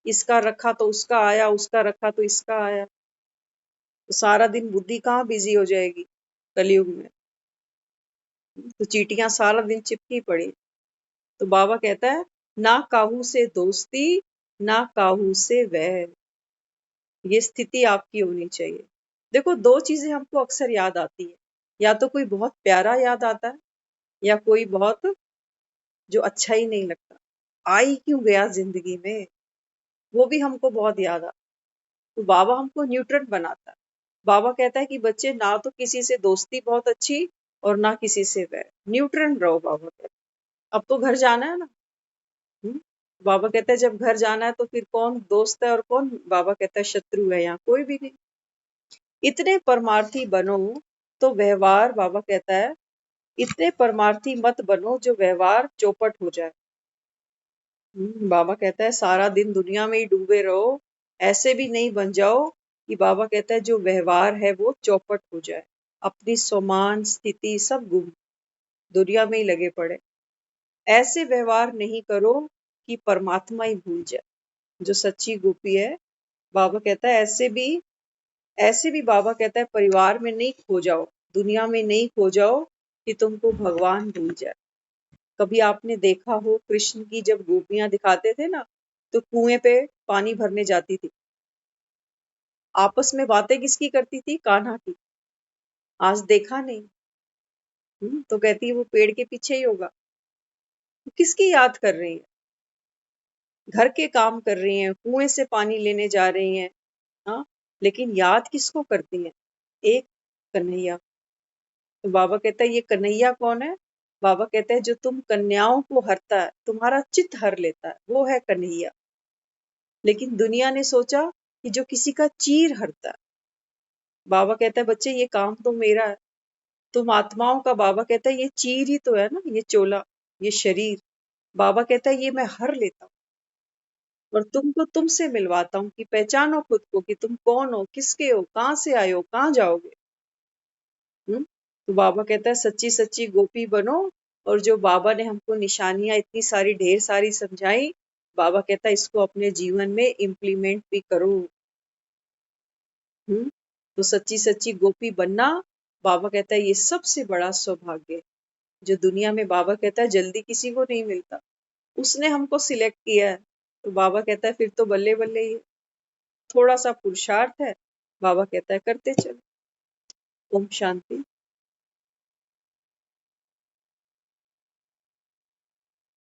Speaker 1: इसका रखा तो उसका आया, उसका रखा तो इसका आया। तो सारा दिन बुद्धि कहाँ बिजी हो जाएगी कलयुग में? तो चींटियां सारा दिन चिपकी पड़ी। तो बाबा कहता है ना काहू से दोस्ती, ना काहू से वैर। ये स्थिति आपकी होनी चाहिए। देखो दो चीजें हमको अक्सर याद आती है, या तो कोई बहुत प्यारा याद आता है, या कोई बहुत जो अच्छा ही नहीं लगता, आई क्यों गया जिंदगी में, वो भी हमको बहुत याद आता। तो बाबा हमको न्यूट्रल बनाता है। बाबा कहता है कि बच्चे ना तो किसी से दोस्ती बहुत अच्छी और ना किसी से वैर, न्यूट्रल रहो। बाबा कहता है अब तो घर जाना है ना। हम्म? बाबा कहता है जब घर जाना है तो फिर कौन दोस्त है और कौन बाबा कहता है शत्रु है? यहाँ कोई भी नहीं। इतने परमार्थी बनो तो व्यवहार, बाबा कहता है इतने परमार्थी मत बनो जो व्यवहार चौपट हो जाए। बाबा कहता है सारा दिन दुनिया में ही डूबे रहो, ऐसे भी नहीं बन जाओ कि बाबा कहता है जो व्यवहार है वो चौपट हो जाए, अपनी सम्मान स्थिति सब गुम, दुनिया में ही लगे पड़े। ऐसे व्यवहार नहीं करो कि परमात्मा ही भूल जाए। जो सच्ची गोपी है, बाबा कहता है ऐसे भी बाबा कहता है परिवार में नहीं खो जाओ, दुनिया में नहीं खो जाओ कि तुमको भगवान भूल जाए। कभी आपने देखा हो कृष्ण की जब गोपियां दिखाते थे ना, तो कुएं पे पानी भरने जाती थी, आपस में बातें किसकी करती थी? कान्हा की। आज देखा नहीं। तो कहती है वो पेड़ के पीछे ही होगा। तो किसकी याद कर रही है? घर के काम कर रही हैं, कुएं से पानी लेने जा रही हैं। हाँ, लेकिन याद किसको करती हैं? एक कन्हैया। तो बाबा कहता है ये कन्हैया कौन है? बाबा कहते हैं जो तुम कन्याओं को हरता है, तुम्हारा चित्त हर लेता है, वो है कन्हैया। लेकिन दुनिया ने सोचा कि जो किसी का चीर हरता है। बाबा कहता है बच्चे ये काम तो मेरा है, तुम आत्माओं का, बाबा कहता है ये चीर ही तो है ना, ये चोला, ये शरीर। बाबा कहता है ये मैं हर लेता हूँ और तुमको तुमसे मिलवाता हूँ कि पहचानो खुद को कि तुम कौन हो, किसके हो, कहाँ से आए हो, कहाँ जाओगे। तो बाबा कहता है सच्ची सच्ची गोपी बनो। और जो बाबा ने हमको निशानियां इतनी सारी ढेर सारी समझाई, बाबा कहता है इसको अपने जीवन में इम्प्लीमेंट भी करो। तो सच्ची सच्ची गोपी बनना, बाबा कहता है ये सबसे बड़ा सौभाग्य है, जो दुनिया में बाबा कहता है जल्दी किसी को नहीं मिलता। उसने हमको सिलेक्ट किया है, तो बाबा कहता है फिर तो बल्ले बल्ले ही है। थोड़ा सा पुरुषार्थ है, बाबा कहता है करते चलो। ओम शांति।